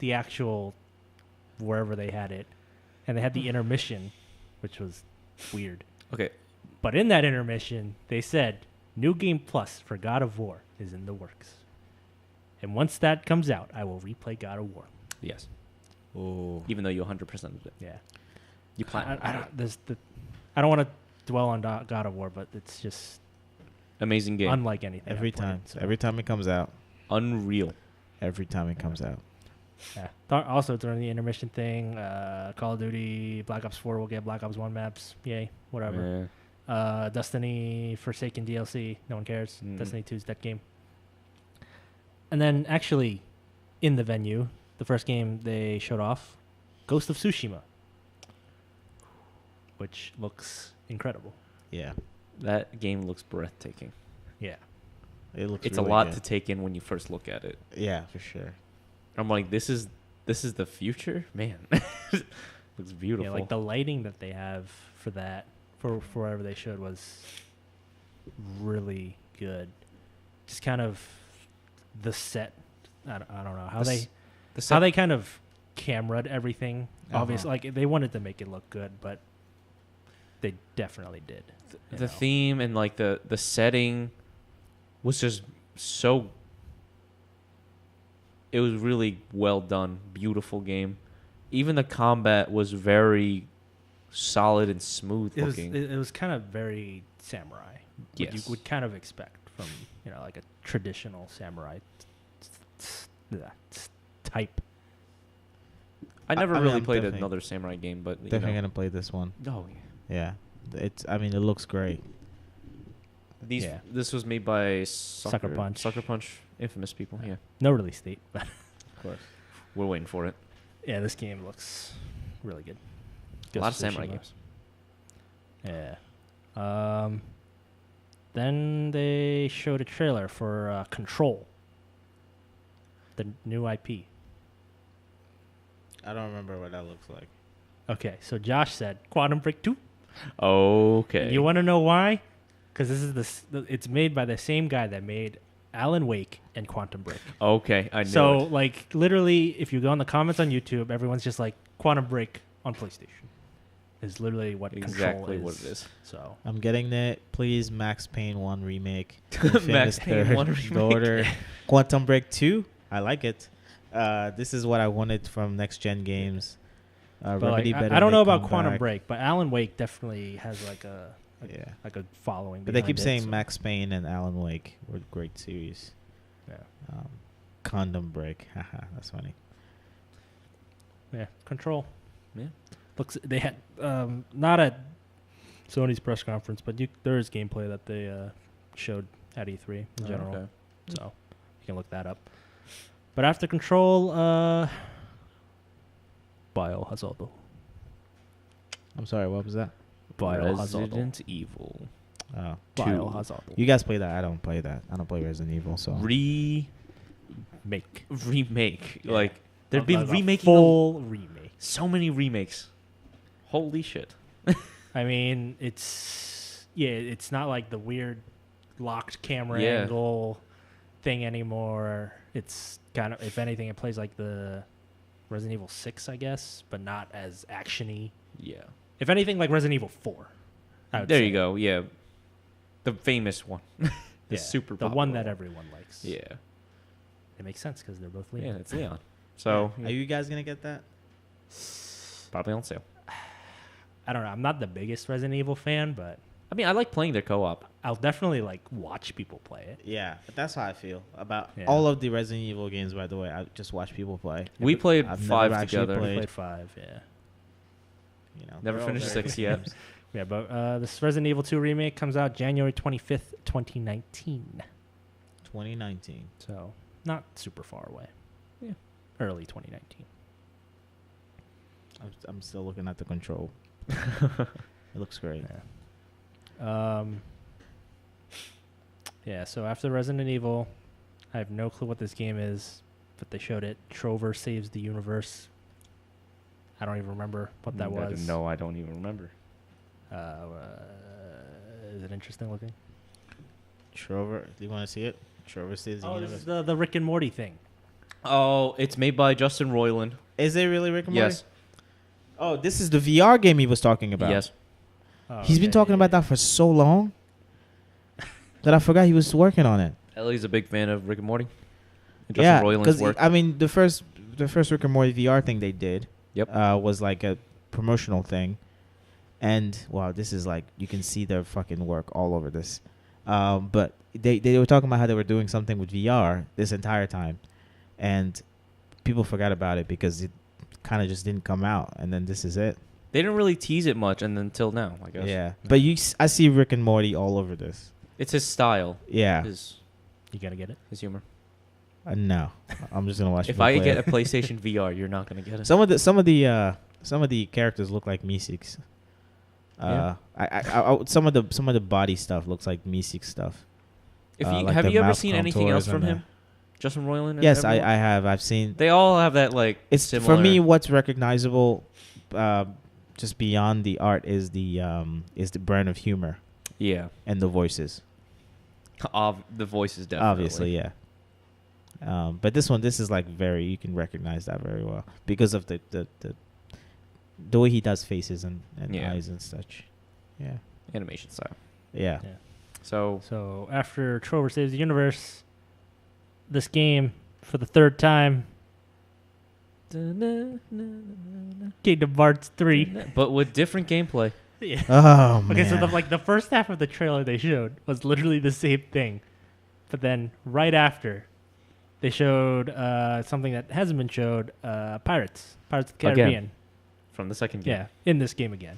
B: the actual wherever they had it, and they had the intermission, which was weird.
C: Okay.
B: But in that intermission, they said New Game Plus for God of War is in the works. And once that comes out, I will replay God of War.
C: Yes.
A: Ooh.
C: Even though you 100%ed it.
B: Yeah.
C: You plan.
B: I don't want to dwell on God of War, but it's just
C: Amazing game.
B: unlike anything.
A: Every
B: I've played,
A: time.
B: so.
A: Every time it comes out.
C: Unreal.
A: Every time it comes out.
B: Yeah. Also, during the intermission thing, Call of Duty Black Ops 4 will get Black Ops 1 maps. Yay. Whatever. Destiny Forsaken DLC. No one cares.
C: Mm.
B: Destiny 2's that game. And then, actually, in the venue, the first game they showed off, Ghost of Tsushima, which looks incredible.
A: Yeah.
C: That game looks breathtaking.
B: Yeah.
A: It looks
C: It's
A: really
C: a lot
A: good.
C: to take in when you first look at it.
A: Yeah, for sure.
C: I'm like, this is the future? Man. Looks beautiful.
B: Yeah, like the lighting that they have for that, for whatever they showed, was really good. Just kind of the set. I don't know how how they kind of camera'd everything.
A: Uh-huh.
B: Obviously, like they wanted to make it look good, but they definitely did.
C: The theme and like the setting was just so. It was really well done, beautiful game. Even the combat was very solid and smooth looking.
B: It was kind of very samurai. What you
C: Yes.
B: would kind of expect from like a traditional samurai type.
C: I never
A: I mean,
C: really
A: I'm
C: played
A: definitely-
C: another samurai game, but
A: Definitely gonna play this one.
C: Oh
A: Yeah. I mean, it looks great.
C: yeah. This was made by
B: Sucker Punch.
C: Sucker Punch, infamous people. Yeah,
B: No release date, but
A: Of course.
C: we're waiting for it.
B: yeah, this game looks really good.
C: A lot of
B: Ghost
C: samurai
B: Tsushima.
C: games.
B: Yeah. Then they showed a trailer for Control, the new IP.
A: I don't remember what that looks like.
B: Okay, so Josh said Quantum Break 2.
C: Okay.
B: You want to know why? Because it's made by the same guy that made Alan Wake and Quantum Break.
C: Okay, I know.
B: So, like, literally, if you go in the comments on YouTube, everyone's just like, Quantum Break on PlayStation. Is literally what
C: exactly
B: Control is.
C: what it is.
B: So,
A: I'm getting it. Please, Max Payne 1 remake.
C: Max Payne 1 remake.
A: Daughter. Quantum Break 2. I like it. This is what I wanted from next gen games.
B: but
A: Remedy
B: like,
A: better
B: I don't know
A: make
B: about
A: come
B: Quantum
A: back.
B: Break, but Alan Wake definitely has like a following.
A: But they keep
B: behind it,
A: saying
B: so-
A: Max Payne and Alan Wake were great series.
B: Yeah.
A: Condom Break. Haha, that's funny.
B: Yeah, Control.
C: Yeah.
B: Looks. They had not at Sony's press conference, but there is gameplay that they showed at E3 in general.
C: Okay.
B: So you can look that up. But after Control, Biohazard.
A: I'm sorry, what was that?
B: Biohazard.
C: Resident Evil.
A: Oh.
B: Biohazard.
A: You guys play that. I don't play that. I don't play Resident Evil, so.
B: Remake.
C: Remake.
B: Yeah.
C: Like, they've been
B: Like a
C: remaking
B: full remake.
C: so many remakes. Holy shit.
B: I mean, it's not like the weird locked camera
C: Yeah.
B: angle thing anymore. It's kind of, if anything, it plays like the Resident Evil 6, I guess, but not as actiony.
C: Yeah.
B: If anything, like Resident Evil 4. I would
C: There
B: say.
C: you go. Yeah. The famous one.
B: Yeah,
C: super
B: the
C: popular
B: one that everyone likes.
C: Yeah.
B: It makes sense because they're both
C: Yeah,
B: Leon.
C: it's Leon. So,
A: Are you guys gonna get that?
C: probably on sale.
B: I don't know. I'm not the biggest Resident Evil fan, but
C: I mean, I like playing their co-op.
B: I'll definitely like watch people play it.
A: Yeah, that's how I feel about
B: Yeah.
A: all of the Resident Evil games. By the way, I just watch people play.
C: We played
A: I've
C: 5
A: never actually
C: together.
A: played.
B: Played 5, yeah.
A: You know,
C: Never
A: they're all
C: finished
A: very
C: 6
A: good
C: yet.
A: games.
B: Yeah, but this Resident Evil 2 remake comes out January 25th, 2019.
A: 2019.
B: So, not super far away.
C: Yeah.
B: Early 2019.
A: I'm still looking at the control. It looks great.
B: Yeah, so after Resident Evil, I have no clue what this game is, but they showed it. Trover Saves the Universe. I don't even remember what that was.
C: No, I don't even remember.
B: Is it interesting looking?
A: Trover, do you want to see it? Trover says the
B: Oh, this
A: universe.
B: is the Rick and Morty thing.
C: Oh, it's made by Justin Roiland.
A: Is it really Rick and Morty?
C: Yes.
A: Oh, this is the VR game he was talking about.
C: Yes.
B: Oh,
A: He's been
B: okay,
A: talking
B: yeah,
A: about that for so long that I forgot he was working on it.
C: Ellie's a big fan of Rick and Morty. And Justin
A: Yeah,
C: Roiland's
A: because
C: work.
A: I mean, the first Rick and Morty VR thing they did,
C: Yep.
A: was like a promotional thing, and wow, this is like you can see their fucking work all over this. But they were talking about how they were doing something with VR this entire time, and people forgot about it because it kind of just didn't come out, and then this is it.
C: They didn't really tease it much, and until now, I guess.
A: Yeah, but I see Rick and Morty all over this.
C: It's his style.
A: Yeah,
C: His
B: You gotta get it.
C: humor.
A: No, I'm just gonna watch.
C: If
A: people
C: I
A: play
C: get
A: it.
C: a PlayStation VR, you're not gonna get it.
A: Some of the characters look like Meeseeks.
C: Yeah.
A: Some of the body stuff looks like Meeseek stuff.
C: If you
A: like
C: have
A: the
C: you ever
A: mouth
C: seen anything else
A: contours
C: from
A: and
C: him? Justin Roiland? and
A: Yes, I
C: everyone?
A: have. I've seen.
C: They all have that like.
A: It's
C: similar.
A: for me. What's recognizable, just beyond the art, is the brand of humor
C: Yeah.
A: and the voices.
C: The voices definitely.
A: Obviously, yeah. But this is like very. You can recognize that very well because of the way he does faces and
C: Yeah.
A: eyes and such. Yeah.
C: Animation style.
A: Yeah.
B: Yeah.
C: So
B: So after Trover Saves the Universe, this game for the third time, Kingdom Hearts 3.
C: but with different gameplay.
B: Yeah.
A: Oh man.
B: Okay, so the first half of the trailer they showed was literally the same thing, but then right after, they showed something that hasn't been showed: Pirates of the
C: Again.
B: Caribbean.
C: From the second game.
B: Yeah, in this game again.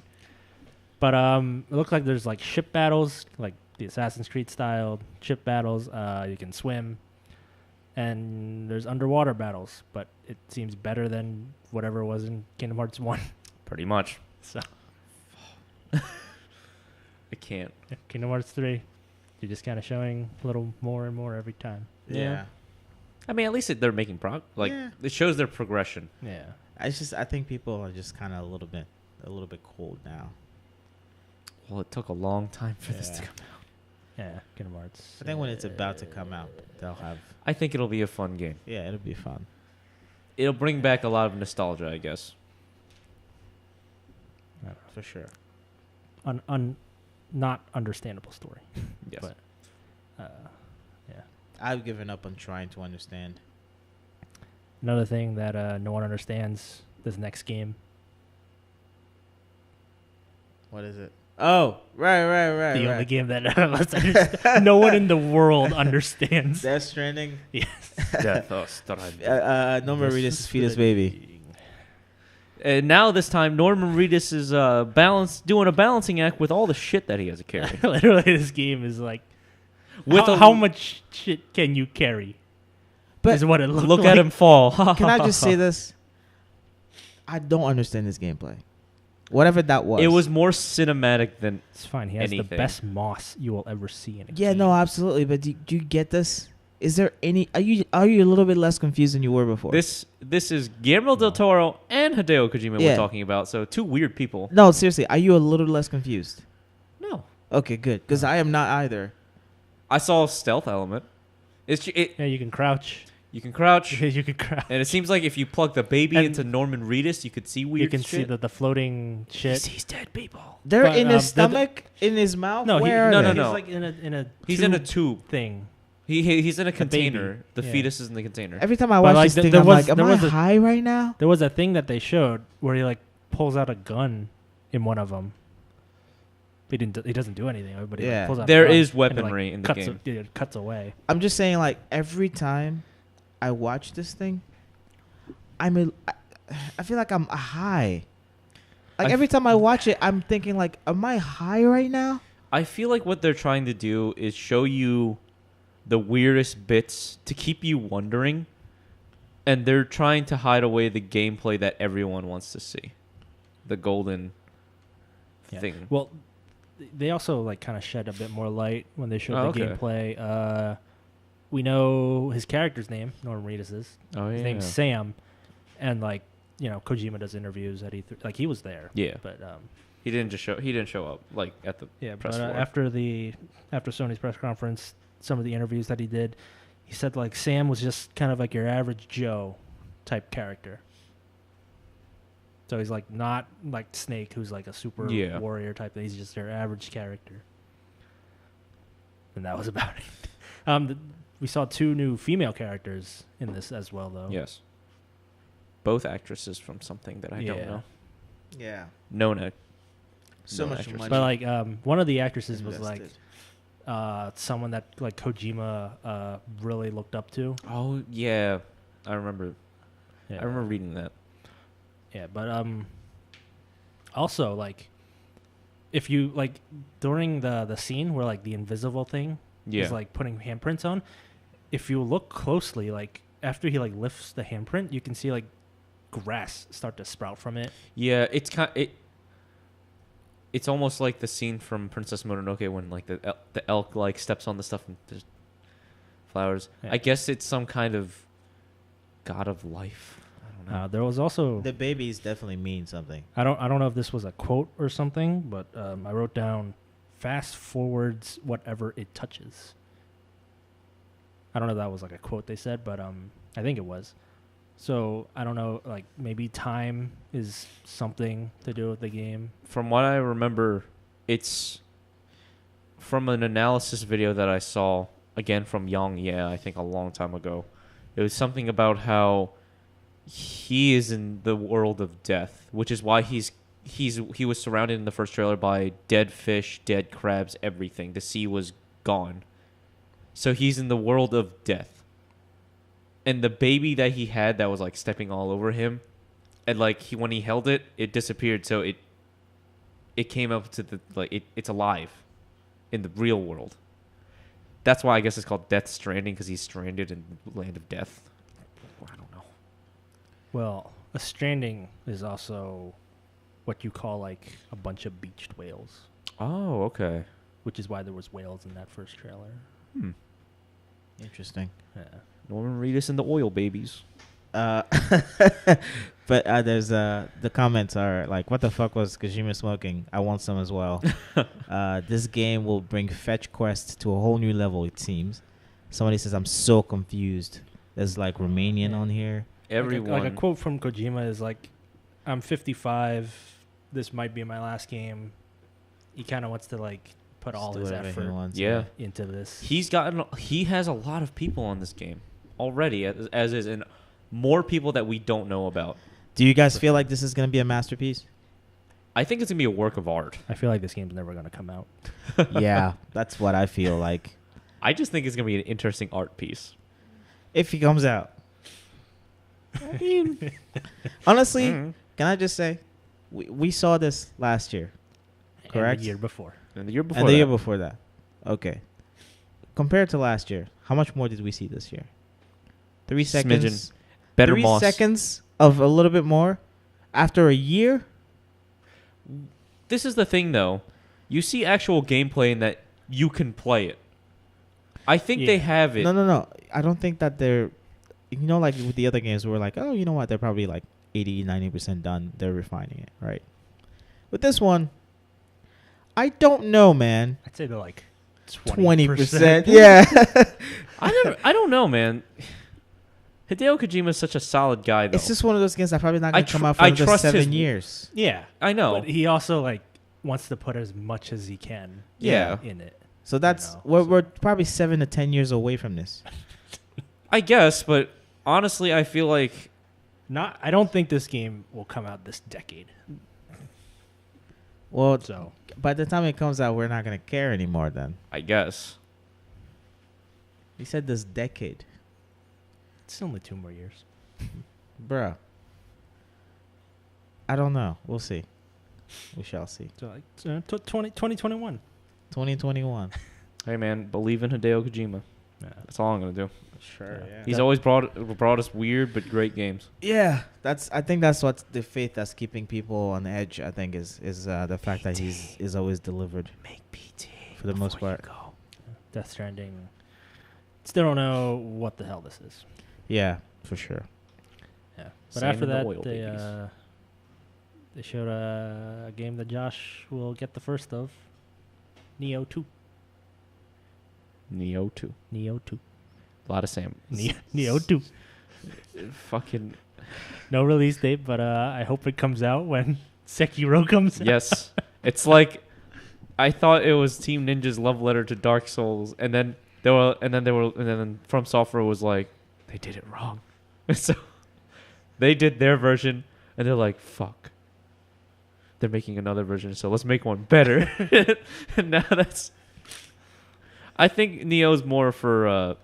B: But it looks like there's like ship battles, like the Assassin's Creed style ship battles. You can swim, and there's underwater battles. But it seems better than whatever was in Kingdom Hearts 1.
C: Pretty much.
B: So
C: I can't.
B: Kingdom Hearts 3, you're just kind of showing a little more and more every time.
A: Yeah.
C: I mean, at least they're making
A: Yeah.
C: it shows their progression.
B: Yeah.
A: I think people are just kind of a little bit cold now.
C: Well, it took a long time for this to
B: Yeah.
C: come out.
B: Yeah, Kingdom Hearts.
A: I think when it's about to come out, they'll have.
C: I think it'll be a fun game.
A: Yeah, it'll be fun.
C: It'll bring back a lot of nostalgia, I guess.
A: For sure.
B: Not understandable story.
C: Yes.
B: But, yeah.
A: I've given up on trying to understand.
B: Another thing that no one understands, this next game.
A: What is it? Oh, right.
B: The only game that none of us understand. No one in the world understands.
A: Death Stranding.
B: Yes.
C: Death
A: Norman Reedus' fetus baby.
C: And now this time, Norman Reedus is doing a balancing act with all the shit that he has to carry.
B: Literally, this game is like,
C: With
B: how much shit can you carry?
A: But
B: Is what it looks
C: Look
B: like.
C: at him fall.
A: can I just say this? I don't understand this gameplay. Whatever that was.
C: It was more cinematic than
B: It's fine. He has the
C: anything.
B: best moss you will ever see in a
A: Yeah,
B: game.
A: no, absolutely. But do you get this? Is there any? Are you a little bit less confused than you were before?
C: this. This is Guillermo del Toro and Hideo Kojima
A: Yeah.
C: we're talking about. So two weird people.
A: No, seriously. Are you a little less confused?
C: No,
A: Okay, good. Because I am not either.
C: I saw a stealth element.
B: Yeah, you can crouch.
C: You can crouch,
B: You can crouch.
C: and it seems like if you plug the baby
B: And
C: into Norman Reedus, you could see weird
B: You can
C: shit.
B: see the floating
C: He
B: shit.
C: sees dead people.
A: They're
B: But,
A: in his
B: they're the-
A: stomach, in his mouth.
B: No,
A: Where are
C: no,
A: they?
C: no.
B: He's like in a
C: He's in a
B: tube
C: tube.
B: thing.
C: He's in a
B: baby.
C: container. The
B: Yeah.
C: fetus is in the container.
A: Every time I
B: But,
A: watch
B: like,
A: this thing,
B: there
A: I'm
B: was-
A: like, am
B: there
A: I
B: was a-
A: high right now?
B: There was a thing that they showed where he like pulls out a gun in one of them. He doesn't do anything. Everybody
A: Yeah.
B: like, pulls out.
C: There
B: a gun
C: is
B: and it, like,
C: weaponry in the
B: cuts
C: game.
B: It cuts away.
A: I'm just saying, like, every time I watch this thing, I feel like I'm high. Like, every time I watch it, I'm thinking, like, am I high right now?
C: I feel like what they're trying to do is show you the weirdest bits to keep you wondering, and they're trying to hide away the gameplay that everyone wants to see, the golden
B: Yeah.
C: thing.
B: Well, they also like kind of shed a bit more light when they showed
C: Oh,
B: the
C: okay.
B: gameplay. We know his character's name, Norman Reedus's.
C: Oh
B: His name's Sam, and like Kojima does interviews at E3. Like he was there.
C: Yeah.
B: But
C: He didn't show up like at the
B: yeah.
C: press
B: But
C: floor.
B: after Sony's press conference, some of the interviews that he did, he said like Sam was just kind of like your average Joe type character. So he's like not like Snake, who's like a super warrior type thing. He's just their average character. And that was about it. We saw 2 new female characters in this as well, though.
C: Yes. Both actresses from something that I don't know.
A: Yeah.
C: Known
A: So much
C: actresses.
A: money.
B: But like one of the actresses was
A: invested.
B: like someone that like Kojima really looked up to.
C: Oh yeah, I remember.
B: Yeah.
C: I remember reading that.
B: Yeah, but also like if you like during the scene where like the invisible thing is like putting handprints on, if you look closely, like after he like lifts the handprint, you can see like grass start to sprout from it.
C: Yeah, it's almost like the scene from Princess Mononoke when like the elk like steps on the stuff and there's flowers.
B: Yeah.
C: I guess it's some kind of god of life. I don't know.
B: There was also
A: The babies definitely mean something.
B: I don't know if this was a quote or something, but I wrote down fast forwards whatever it touches. I don't know if that was like a quote they said, but I think it was. So I don't know, like maybe time is something to do with the game.
C: From what I remember, it's from an analysis video that I saw again from Young, I think a long time ago. It was something about how he is in the world of death, which is why he was surrounded in the first trailer by dead fish, dead crabs, everything. The sea was gone. So he's in the world of death. And the baby that he had that was like stepping all over him, and like when he held it, it disappeared. So it came up to the it's alive in the real world. That's why I guess it's called Death Stranding, because he's stranded in the land of death. I don't know.
B: Well, a stranding is also what you call like a bunch of beached whales,
C: Oh, okay.
B: which is why there was whales in that first trailer.
A: Interesting.
B: Yeah.
C: Norman Reedus and the Oil Babies.
A: But there's the comments are like, what the fuck was Kojima smoking? I want some as well. This game will bring fetch quests to a whole new level, it seems. Somebody says, I'm so confused. There's like Romanian on here.
C: Everyone.
B: Like a quote from Kojima is like, I'm 55. This might be my last game. He kind of wants to like put all
A: Just do
B: his
A: whatever he
B: effort
A: wants,
C: yeah.
B: into this.
C: He has a lot of people on this game already, as is, and more people that we don't know about.
A: Do you guys feel like this is going to be a masterpiece?
C: I think it's going to be a work of art.
B: I feel like this game's never going to come out.
A: Yeah, that's what I feel like.
C: I just think it's going to be an interesting art piece.
A: If he comes out. I mean, honestly, can I just say, we saw this last year, correct?
B: And the year before.
C: And the year before
A: And the
C: that.
A: year before that. Okay. Compared to last year, how much more did we see this year? 3 seconds.
C: Smidgen. Better
A: 3
C: moss.
A: seconds of a little bit more after a year?
C: This is the thing, though. You see actual gameplay in that you can play it. I think they have it.
A: No. I don't think that they're... You know, like with the other games, we're like, oh, you know what? They're probably like 80, 90% done. They're refining it, right? With this one, I don't know, man.
B: I'd say they're like
A: 20%. Yeah.
C: I don't know, man. Hideo Kojima is such a solid guy, though.
A: It's just one of those games that probably not going to come out for
C: I
A: another
C: trust
A: 7
C: his-
A: years.
B: Yeah.
C: I know.
B: But he also like wants to put as much as he can
C: Yeah.
B: in it.
A: So that's...
B: You know,
A: we're probably 7 to 10 years away from this.
C: I guess, but honestly, I feel like...
B: I don't think this game will come out this decade.
A: Well,
B: So
A: by the time it comes out, we're not going to care anymore then.
C: I guess.
A: He said this decade.
B: it's only 2 more years.
A: Bruh. I don't know. We'll see. We shall see.
B: So like 2021.
A: 2021.
C: Hey, man, believe in Hideo Kojima.
B: Yeah.
C: That's all I'm going to do.
A: Sure, yeah.
C: He's always brought us weird but great games.
A: Yeah, I think that's what's the faith that's keeping people on edge. I think is the fact that he's always delivered.
C: Make PT
A: For the most part.
B: Death Stranding. Still don't know what the hell this is.
A: Yeah, for sure.
B: Yeah. But
C: Same
B: after
C: in the
B: that,
C: oil babies.
B: they showed a game that Josh will get the first of. Neo 2.
C: Neo 2.
B: Neo 2.
C: A lot of Sam.
B: Neo 2.
C: Fucking
B: No release date, but I hope it comes out when Sekiro comes out.
C: yes. It's like I thought it was Team Ninja's love letter to Dark Souls, and then From Software was like, they did it wrong. So they did their version, and they're like, fuck. They're making another version, so let's make one better. And now that's. I think Neo's more for I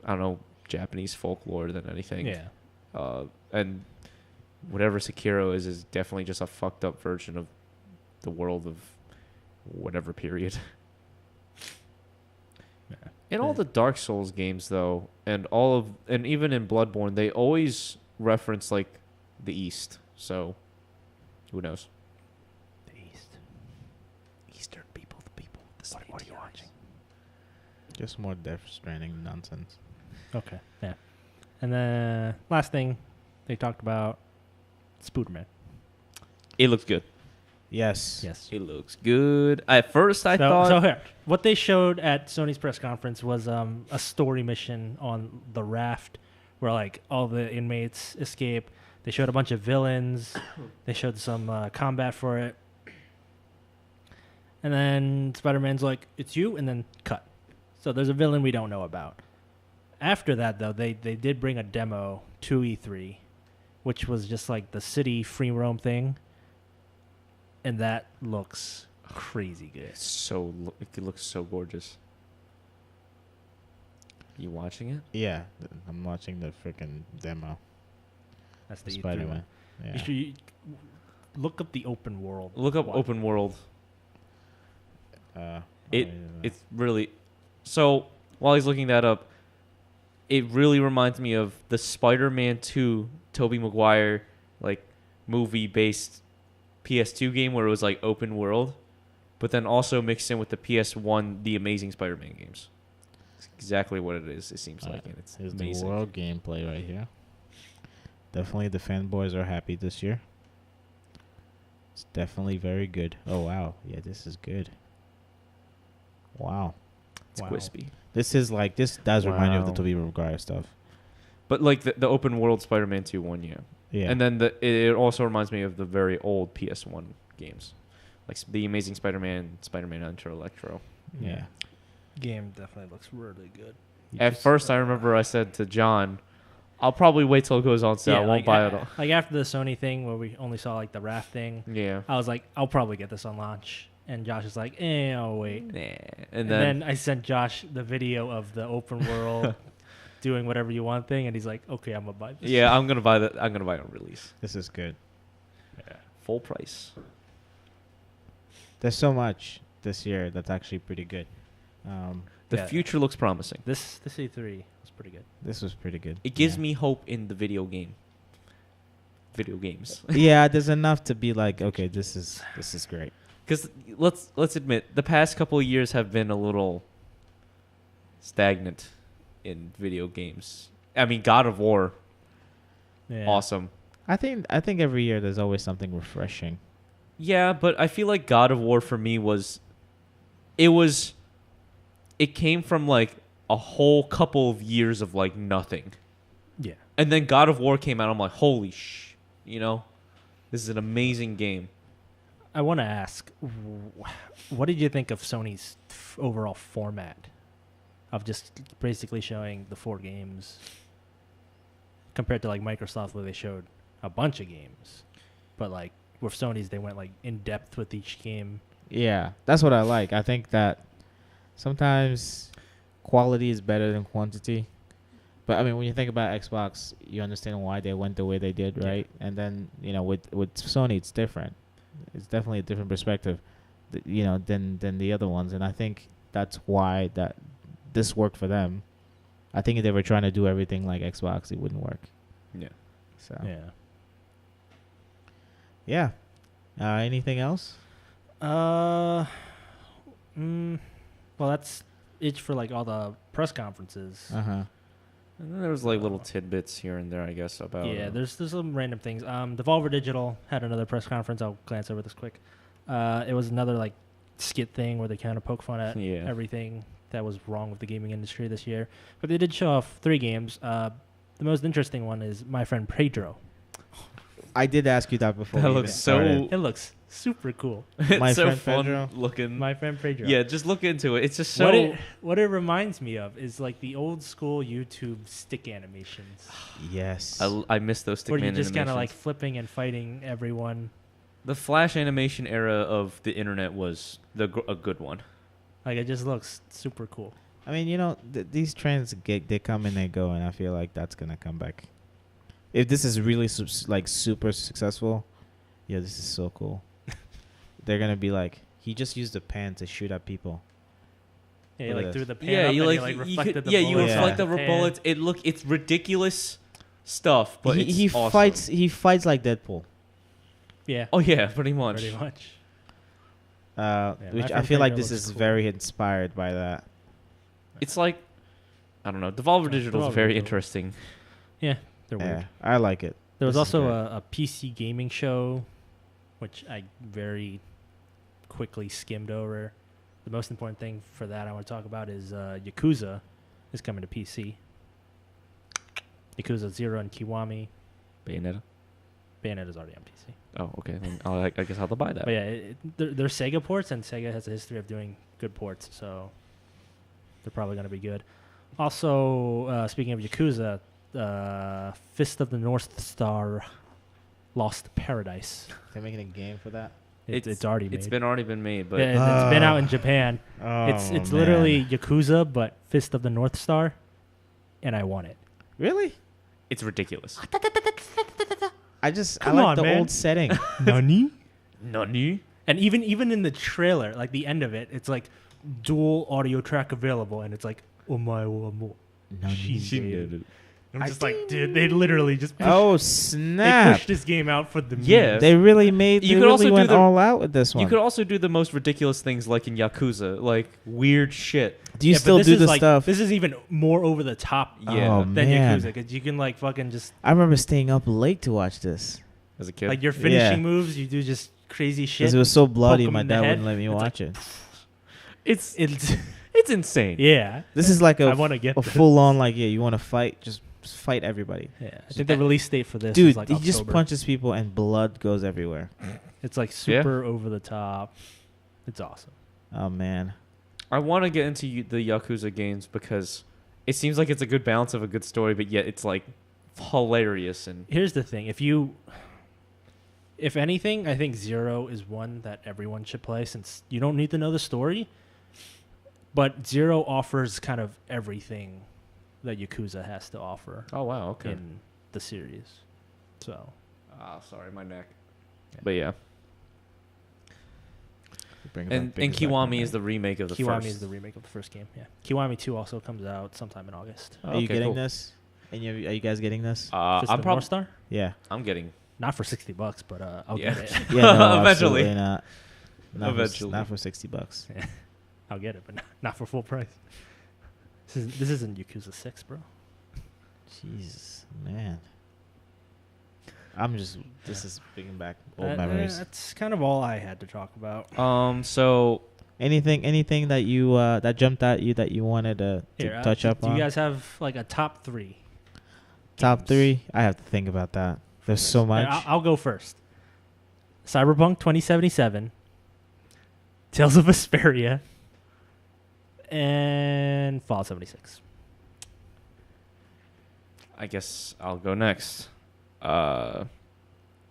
C: don't know, Japanese folklore than anything.
B: Yeah.
C: And whatever Sekiro is definitely just a fucked up version of the world of whatever period.
B: Yeah.
C: In all the Dark Souls games, though, and even in Bloodborne, they always reference like the East. So, who knows?
B: The East.
C: Eastern people, the people.
B: What are you watching?
A: Just more Death Stranding nonsense.
B: Okay. Yeah. And then last thing they talked about, Spooderman.
C: It looks good.
A: Yes.
B: Yes.
C: It looks good. At first, I thought.
B: So here, what they showed at Sony's press conference was a story mission on the raft, where like all the inmates escape. They showed a bunch of villains. They showed some combat for it, and then Spider-Man's like, "It's you," and then cut. So there's a villain we don't know about. After that, though, they did bring a demo to E3, which was just like the city free roam thing. And that looks crazy good.
C: It looks so gorgeous. You watching it?
A: Yeah, I'm watching the freaking demo.
B: That's the E3
A: Spider-Man.
B: one.
A: Yeah.
B: You should look up the open world.
C: Look up
B: one.
C: open world.
A: Uh,
C: It's really. So while he's looking that up, it really reminds me of the Spider-Man 2 Tobey Maguire like movie-based PS2 game where it was like open world, but then also mixed in with the PS1 The Amazing Spider-Man games. It's exactly what it is. It seems like, and it's
A: here's
C: amazing.
A: the world gameplay right here. Definitely the fanboys are happy this year. It's definitely very good. Oh wow, yeah, this is good. Wow,
C: It's
B: Wow.
C: crispy.
A: this does remind me of the
B: Wow.
A: Tobey Maguire stuff.
C: But like the open world Spider-Man 2 one, yeah.
A: Yeah,
C: And then it also reminds me of the very old PS1 games, like The Amazing Spider-Man, Spider-Man Enter Electro.
A: yeah.
B: Game definitely looks really good.
C: At first, I remember I said to John, "I'll probably wait till it goes on sale. I won't buy it all."
B: Like after the Sony thing where we only saw like the raft thing,
C: Yeah.
B: I was like, I'll probably get this on launch. And Josh is like, I'll wait.
C: Nah.
B: And then I sent Josh the video of the open world doing whatever you want thing, and he's like, okay, I'm gonna buy this.
C: yeah, I'm gonna buy that. I'm gonna buy it on release,
A: This is good.
C: full price.
A: There's so much this year that's actually pretty good.
C: The
B: Yeah.
C: future looks promising.
B: This E3 was pretty good.
A: This was pretty good.
C: It gives
A: Yeah.
C: me hope in the video games.
A: Yeah, there's enough to be like, okay, this is great.
C: Because let's admit, the past couple of years have been a little stagnant in video games. I mean, God of War,
B: Yeah.
C: awesome.
A: I think every year there's always something refreshing.
C: Yeah, but I feel like God of War for me it came from like a whole couple of years of like nothing.
B: Yeah.
C: And then God of War came out. I'm like, holy this is an amazing game.
B: I want to ask, what did you think of Sony's overall format of just basically showing the 4 games compared to like Microsoft where they showed a bunch of games, but like with Sony's they went like in depth with each game.
A: Yeah, that's what I like. I think that sometimes quality is better than quantity. But I mean, when you think about Xbox, you understand why they went the way they did, right?
B: Yeah.
A: And then with Sony, it's different. It's definitely a different perspective, than the other ones. And I think that's why that this worked for them. I think if they were trying to do everything like Xbox, it wouldn't work.
C: Yeah.
A: So
B: Yeah.
A: Anything else?
B: Well, that's it for like all the press conferences.
A: Uh-huh.
C: And then there was like little tidbits here and there, I guess, about.
B: Yeah, there's some random things. Devolver Digital had another press conference. I'll glance over this quick. It was another like skit thing where they kind of poke fun at
C: Yeah.
B: everything. that was wrong with the gaming industry this year. But they did show off 3 games. The most interesting one is My Friend Pedro.
A: I did ask you that before.
C: That
A: we
C: looks
A: even
C: so-
A: started.
B: It looks super cool.
C: It's
A: My
C: so
A: Friend
C: fun
A: Pedro?
C: looking.
B: My Friend Pedro.
C: Yeah, just look into it. It's just so.
B: What it reminds me of is like the old school YouTube stick animations,
A: Yes.
C: I miss those
B: where
C: stickman
B: you're just kind of
C: animations.
B: like flipping and fighting everyone.
C: The Flash animation era of the internet was a good one.
B: Like it just looks super cool.
A: I mean, you know, these trends they come and they go, and I feel like that's gonna come back. If this is really super successful, yeah, this is so cool. They're gonna be like, he just used a pen to shoot at people.
B: Yeah, you
A: Look at
B: like threw
A: this.
B: the pan
C: Yeah,
B: up
C: you
B: and
C: like
B: you like
C: you
B: reflected
C: could,
B: the
C: yeah, you
B: bullets
C: reflect
B: off
C: the
B: pan.
C: bullets. It's ridiculous stuff, but
A: he
C: it's awesome.
A: fights like Deadpool.
B: Yeah,
C: Oh yeah, pretty much.
B: pretty much.
A: Which I
B: Friend
A: feel like
B: Pedro
A: this
B: looks
A: is
B: cool.
A: very inspired by that.
C: It's like, I don't know. Devolver Digital is
B: Devolver
C: very
B: Digital.
C: interesting.
B: They're
A: Yeah,
B: weird.
A: I like it.
B: There was
A: This is
B: also
A: good.
B: a PC gaming show, which I very quickly skimmed over. The most important thing for that I want to talk about is Yakuza is coming to PC. Yakuza 0 and Kiwami.
C: Bayonetta.
B: Bayonetta's already on PC.
C: Oh, okay. Then I guess I'll have to buy that.
B: But yeah, they're Sega ports, and Sega has a history of doing good ports, so they're probably going to be good. Also, speaking of Yakuza, Fist of the North Star Lost Paradise.
A: They're making a game for that.
B: It's already made.
C: It's already been made, but
B: Yeah, it's been out in Japan.
A: Oh,
B: It's literally Yakuza, but Fist of the North Star, and I want it.
A: really.
C: it's ridiculous.
A: I
B: Come
A: like
B: on,
A: the
B: man.
A: old setting.
B: Nani?
C: Nani?
B: And even in the trailer, like the end of it, it's like dual audio track available, and it's like omae wa mo. Shin. I'm just like, dude, they literally just pushed,
A: Oh
B: they
A: snap!
B: pushed this game out for the
C: Yeah.
B: memes.
A: They really made.
C: You
A: They
C: could also
A: really
C: do
A: went
C: the-
A: all out with this one.
C: You could also do the most ridiculous things like in Yakuza, like weird shit.
A: do you
B: Yeah, but
A: still
B: this
A: do
B: is
A: the
B: like,
A: stuff?
B: This is even more over the top
C: Yeah.
A: Oh,
B: than
A: man.
B: Yakuza, because you can like fucking just
A: I remember staying up late to watch this
C: As a kid.
B: like your finishing
A: Yeah.
B: moves. You do just crazy shit.
A: because it was so bloody.
B: poke 'em
A: My
B: in the
A: dad
B: head.
A: wouldn't let me
B: It's like,
A: watch it.
C: it's
B: It's
C: it's insane.
B: yeah.
A: This is like
B: I
A: a
B: want to get
A: a
B: this.
A: full on like you want to fight, just fight everybody.
B: Yeah, I think the release date for this
A: Dude,
B: is like
A: he just
B: October.
A: punches people and blood goes everywhere.
B: It's like super over the top. It's awesome.
A: Oh man.
C: I want to get into the Yakuza games because it seems like it's a good balance of a good story, but yet it's like hilarious and
B: Here's the thing: if anything, I think 0 is one that everyone should play since you don't need to know the story. But 0 offers kind of everything that Yakuza has to offer
C: oh wow, okay.
B: in the series. So
C: Sorry, my neck. But yeah,
A: Bring it
C: and
A: back, bring it back,
C: Kiwami is
A: man.
C: the remake of the
B: Kiwami
C: first.
B: is the remake of the first game. Yeah, Kiwami 2 also comes out sometime in August.
C: Oh,
A: Are you
C: okay,
A: getting
C: cool.
A: this? Are you guys getting this?
B: Fist
C: I'm
B: of North
C: probably
B: Star?
A: Yeah.
C: I'm getting.
B: Not for $60, but I'll
C: Yeah.
B: get it.
A: Yeah. No,
C: Eventually.
A: absolutely not.
C: Eventually.
A: Not for $60.
B: I'll get it, but not for full price. This isn't Yakuza 6, bro.
A: Jesus, man. This is bringing back old memories.
B: That's kind of all I had to talk about.
C: So
A: Anything that you that jumped at you that you wanted to
B: Here,
A: touch up
B: do
A: on?
B: you guys have like a top 3?
A: Top
B: games?
A: 3? I have to think about that. There's so much.
B: I'll go first. Cyberpunk 2077, Tales of Vesperia, and Fallout 76.
C: I guess I'll go next.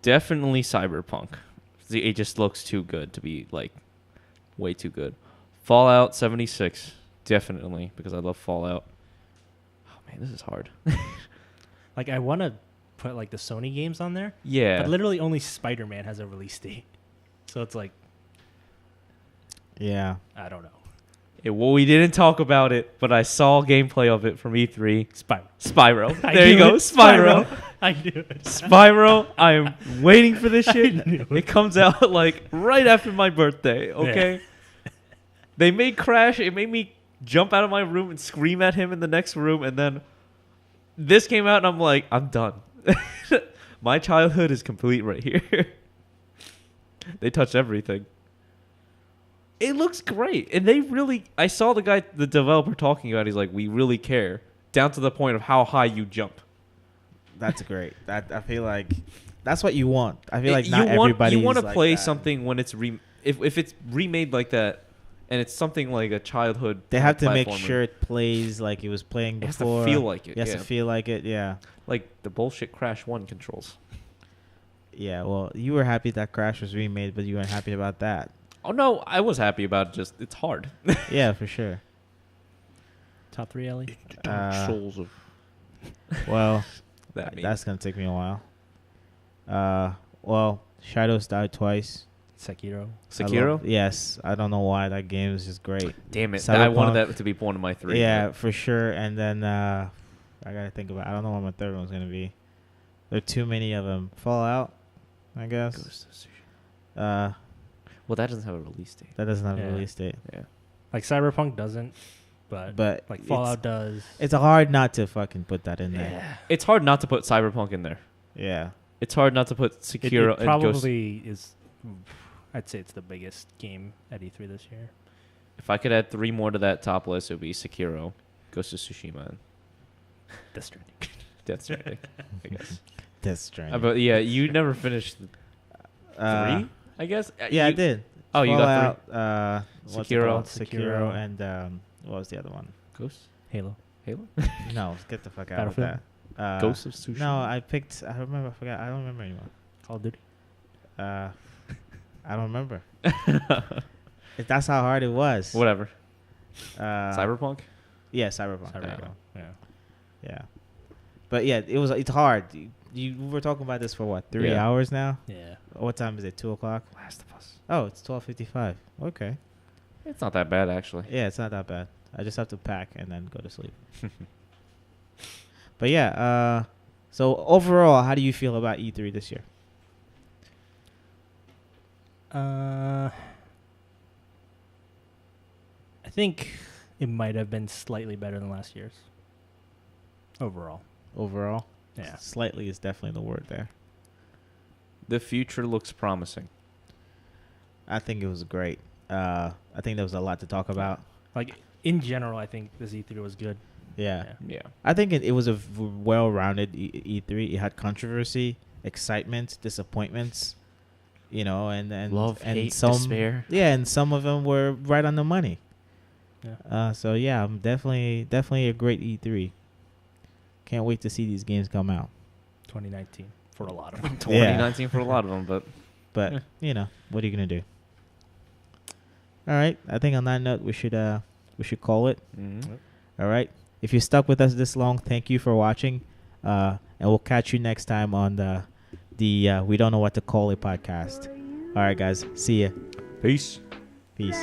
C: Definitely Cyberpunk. It just looks too good to be like way too good. Fallout 76, definitely, because I love Fallout. Oh man, this is hard.
B: Like I want to put like the Sony games on there,
C: Yeah.
B: but literally only Spider-Man has a release date. So it's like
A: Yeah.
B: I don't know.
C: Well, we didn't talk about it, but I saw gameplay of it from E3.
B: Spyro.
C: Spyro.
B: I
C: There you
B: knew
C: go.
B: it.
C: Spyro.
B: I knew it.
C: Spyro. I am waiting for this shit.
B: knew
C: It comes out like right after my birthday, okay? They made Crash. It made me jump out of my room and scream at him in the next room. And then this came out and I'm like, I'm done. My childhood is complete right here. They touch everything. It looks great, and they really. I saw the developer talking about. He's like, we really care, down to the point of how high you jump.
A: That's great. That I feel like that's what you want. I feel like not
C: everybody. You want to
A: like
C: play
A: that.
C: something when it's if it's remade like that, and it's something like a childhood.
A: They have to make
C: platformer.
A: sure it plays like it was playing
C: It has
A: before.
C: to feel like it.
A: It has to feel like it. Yeah.
C: Like the bullshit Crash 1 controls.
A: Yeah. Well, you were happy that Crash was remade, but you weren't happy about that.
C: Oh no, I was happy about it. Just it's hard.
A: Yeah, for sure.
B: Top 3, Ellie?
C: Souls of
A: Well,
C: that.
A: that's gonna take me a while. Well, Shadows died twice.
B: Sekiro.
C: Sekiro.
A: Yes, I don't know why that game is just great.
C: Damn it!
A: Cyberpunk.
C: I wanted that to be one of my 3.
A: Yeah, for sure. And then I gotta think about. I don't know what my third one's gonna be. There are too many of them. Fallout, I guess.
C: Ghost of Tsushima.
A: Uh,
C: Well, that doesn't have a release date.
A: that doesn't have
B: Yeah.
A: a release date.
C: Yeah.
B: Like Cyberpunk doesn't, but like Fallout does.
A: It's hard not to fucking put that in there.
B: Yeah.
C: It's hard not to put Cyberpunk in there.
A: Yeah.
C: It's hard not to put
B: It
C: Sekiro and Ghost.
B: probably is. I'd say it's the biggest game at E3 this year.
C: If I could add 3 more to that top list, it would be Sekiro, Ghost of Tsushima, and
B: Death Stranding.
C: Death Stranding. I guess.
A: Death Stranding.
C: But yeah, you never finished 3.
A: Uh,
C: I guess.
A: Yeah, I
C: You-
A: did.
C: Oh, you got
A: Fallout, what's it
C: Sekiro.
A: called? Sekiro,
B: Sekiro.
A: and what was the other one?
C: Ghost.
B: Halo.
C: Halo.
A: No, get the fuck out of that.
B: Battlefield?
C: Ghost of Tsushima.
A: No, I picked. I remember. I forgot. I don't remember anymore.
B: Call of Duty.
A: I don't remember. That's how hard it was.
C: Whatever.
A: Cyberpunk.
C: Cyberpunk.
A: Yeah, Cyberpunk. There you
B: Cyberpunk.
A: go.
B: Yeah.
A: Yeah, but yeah, it's hard. You were talking about this for what 3
C: Yeah.
A: hours now?
B: Yeah.
A: What time is it? 2:00.
C: Last of Us.
A: Oh, it's 12:55. Okay.
C: It's not that bad actually.
A: Yeah, it's not that bad. I just have to pack and then go to sleep. But yeah, so overall, how do you feel about E3 this year?
B: I think it might have been slightly better than last year's. Overall.
A: Overall,
B: Yeah.
A: slightly is definitely the word there.
C: The future looks promising.
A: I think it was great. I think there was a lot to talk about.
B: Like, in general, I think this E3 was good.
A: Yeah.
C: Yeah.
A: I think it was a well-rounded E3. It had controversy, excitement, disappointments, and
C: Love,
A: and
C: hate,
A: some,
C: despair.
A: Yeah, and some of them were right on the money.
B: Yeah.
A: So yeah, I'm definitely a great E3. Can't wait to see these games come out.
B: 2019 for a lot of them.
C: 2019 for a lot of them, but
A: But what are you gonna do? All right, I think on that note we should call it.
C: mhm.
A: All right. If you stuck with us this long, thank you for watching. And we'll catch you next time on the We Don't Know What to Call It podcast. All right, guys. See ya.
C: Peace.
A: Peace.